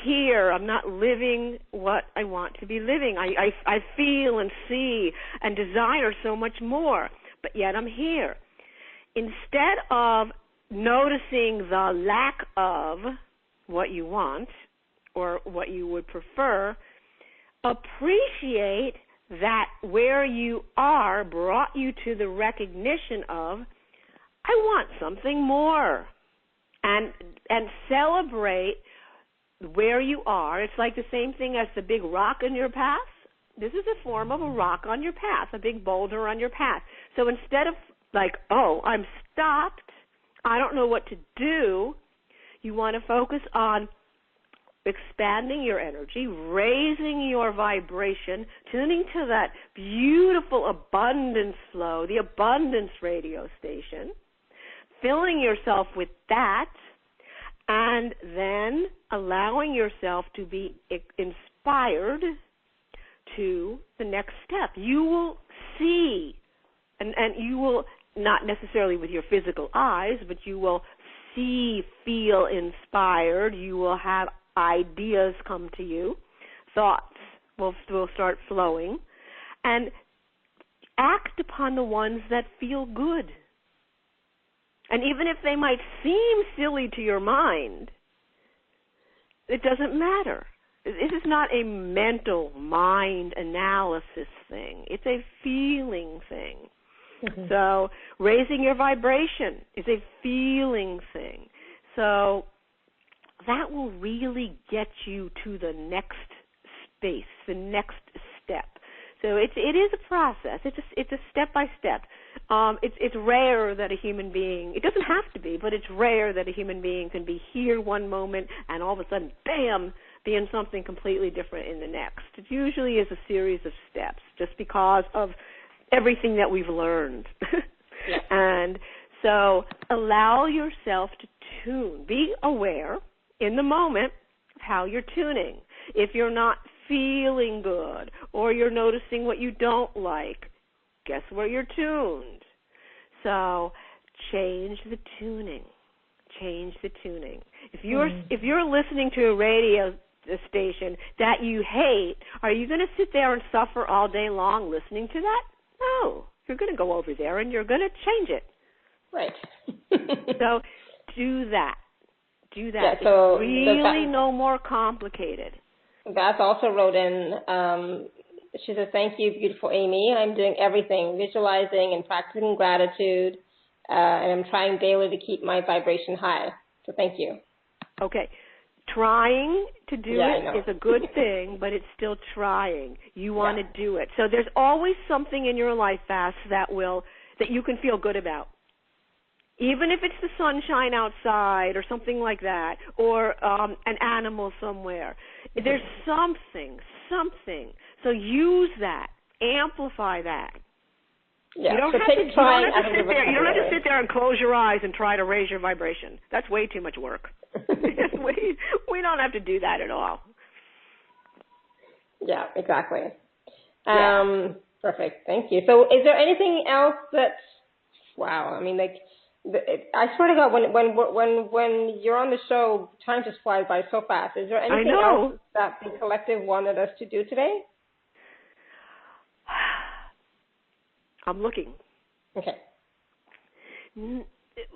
here. I'm not living what I want to be living. I feel and see and desire so much more, but yet I'm here. Instead of noticing the lack of what you want or what you would prefer, appreciate that where you are brought you to the recognition of, I want something more. And celebrate where you are. It's like the same thing as the big rock in your path. This is a form of a rock on your path, a big boulder on your path. So instead of like, oh, I'm stopped, I don't know what to do, you want to focus on expanding your energy, raising your vibration, tuning to that beautiful abundance flow, the abundance radio station, filling yourself with that, and then allowing yourself to be inspired to the next step. You will see, and you will, not necessarily with your physical eyes, but you will see, feel inspired. You will have ideas come to you. Thoughts will start flowing. And act upon the ones that feel good. And even if they might seem silly to your mind, it doesn't matter. This is not a mental mind analysis thing. It's a feeling thing. Mm-hmm. So raising your vibration is a feeling thing. So that will really get you to the next space, the next step. So it is a process. It's a step by step. It's rare that a human being, it doesn't have to be, but it's rare that a human being can be here one moment and all of a sudden, bam, be in something completely different in the next. It usually is a series of steps just because of everything that we've learned. Yeah. And so allow yourself to tune. Be aware in the moment of how you're tuning. If you're not feeling good or you're noticing what you don't like, guess where you're tuned. So change the tuning. Change the tuning. If you're listening to a radio station that you hate, are you going to sit there and suffer all day long listening to that? No. You're going to go over there and you're going to change it. Right. So do that. Do that. Yeah, so it's really no more complicated. Beth also wrote in, she says, thank you, beautiful Amy. I'm doing everything, visualizing and practicing gratitude, and I'm trying daily to keep my vibration high. So thank you. Okay. Trying to do it is a good thing, but it's still trying. You want to do it. So there's always something in your life, Vass, that you can feel good about. Even if it's the sunshine outside or something like that, or an animal somewhere. There's something. So use that. Amplify that. Yeah. You don't have to sit there and close your eyes and try to raise your vibration. That's way too much work. We don't have to do that at all. Yeah, exactly. Perfect. Thank you. So is there anything else wow, I mean, like, I swear to God, when you're on the show, time just flies by so fast. Is there anything else that the collective wanted us to do today? I'm looking. Okay.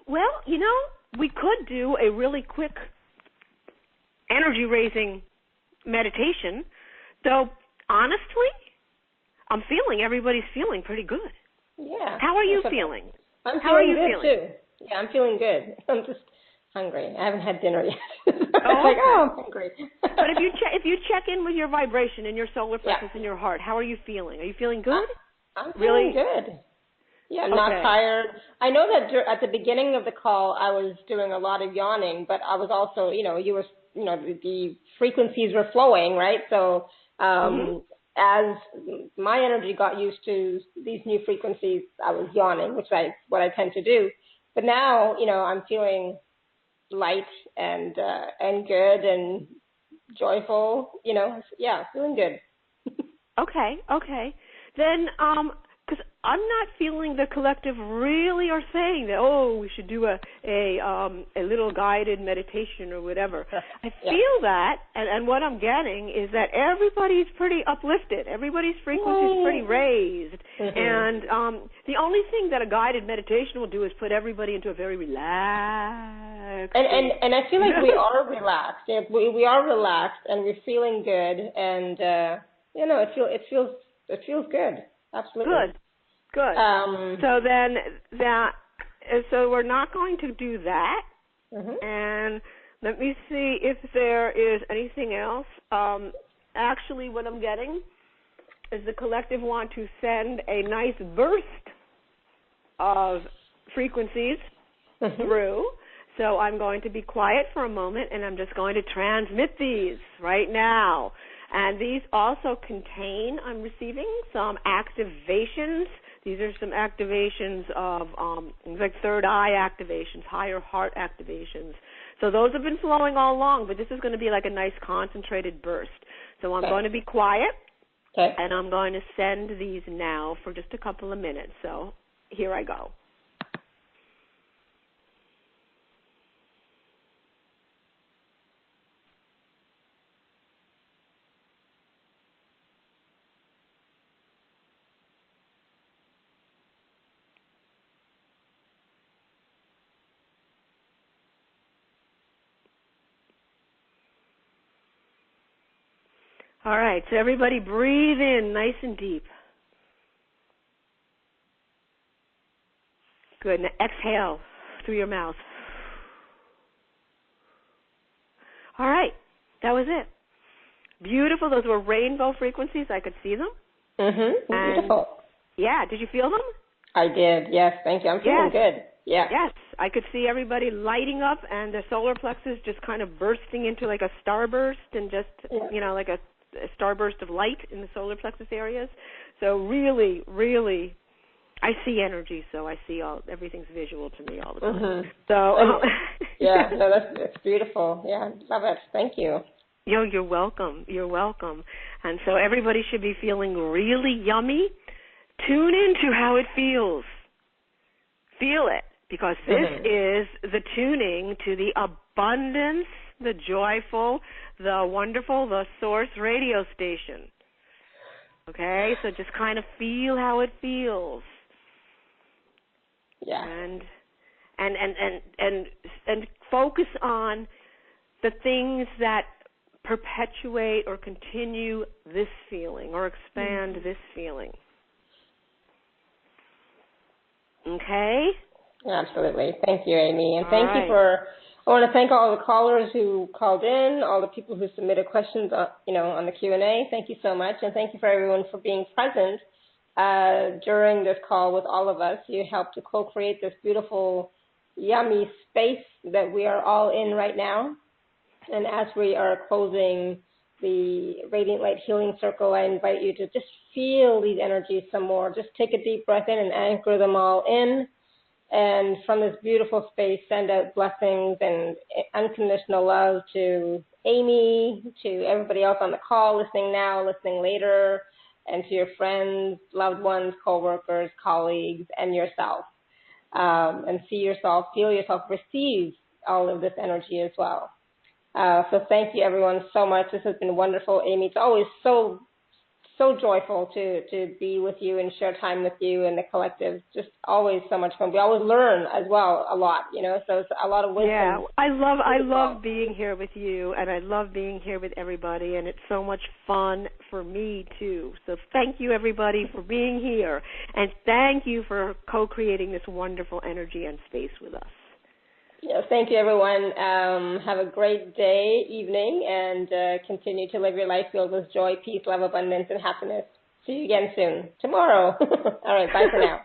Well, we could do a really quick energy-raising meditation, though, honestly, everybody's feeling pretty good. Yeah. How are you feeling? I'm feeling good, too. Yeah, I'm feeling good. I'm just hungry. I haven't had dinner yet. I'm hungry. But if you check in with your vibration and your solar plexus in your heart, how are you feeling? Are you feeling good? I'm feeling good. Yeah, I'm not tired. I know that at the beginning of the call, I was doing a lot of yawning, but I was also, the frequencies were flowing, right? So As my energy got used to these new frequencies, I was yawning, which is what I tend to do. But now, I'm feeling light and good and joyful. Feeling good. Okay. Then, because I'm not feeling the collective really are saying that, we should do a little guided meditation or whatever. I feel that, and what I'm getting is that everybody's pretty uplifted. Everybody's frequency is pretty raised. And the only thing that a guided meditation will do is put everybody into a very relaxed. And I feel like we are relaxed. We are relaxed, and we're feeling good, and it feels good. Absolutely. Good. So then so we're not going to do that. And let me see if there is anything else. Actually, what I'm getting is the collective want to send a nice burst of frequencies through. So I'm going to be quiet for a moment, and I'm just going to transmit these right now. And these also contain, I'm receiving some activations. These are some activations of things like third eye activations, higher heart activations. So those have been flowing all along, but this is going to be like a nice concentrated burst. So I'm going to be quiet, and I'm going to send these now for just a couple of minutes. So here I go. All right, so everybody breathe in nice and deep. Good. Now exhale through your mouth. All right, that was it. Beautiful. Those were rainbow frequencies. I could see them. Beautiful. Yeah, did you feel them? I did. Yes, thank you. I'm feeling good. Yeah. Yes, I could see everybody lighting up and the solar plexus just kind of bursting into like a starburst and just, like a starburst of light in the solar plexus areas. So really, really, I see energy, so I see everything's visual to me all the time. So that's beautiful. Yeah, love it. Thank you. You're welcome. You're welcome. And so everybody should be feeling really yummy. Tune into how it feels. Feel it, because this is the tuning to the abundance, the joyful, the wonderful, the source radio station. Okay, so just kind of feel how it feels. Yeah. And focus on the things that perpetuate or continue this feeling or expand this feeling. Okay? Absolutely. Thank you, Amy. And I want to thank all the callers who called in, all the people who submitted questions, on the Q&A. Thank you so much. And thank you for everyone for being present during this call with all of us. You helped to co-create this beautiful, yummy space that we are all in right now. And as we are closing the Radiant Light Healing Circle, I invite you to just feel these energies some more. Just take a deep breath in and anchor them all in. And from this beautiful space, send out blessings and unconditional love to Amy, to everybody else on the call, listening now, listening later, and to your friends, loved ones, coworkers, colleagues, and yourself. And see yourself, feel yourself, receive all of this energy as well. So thank you, everyone, so much. This has been wonderful, Amy. It's always so joyful to be with you and share time with you and the collective. Just always so much fun. We always learn as well a lot, so it's a lot of wisdom. Yeah, I love being here with you, and I love being here with everybody, and it's so much fun for me too. So thank you, everybody, for being here, and thank you for co-creating this wonderful energy and space with us. Yes, thank you, everyone. Have a great day, evening, and continue to live your life filled with joy, peace, love, abundance, and happiness. See you again soon. Tomorrow. All right, bye for now.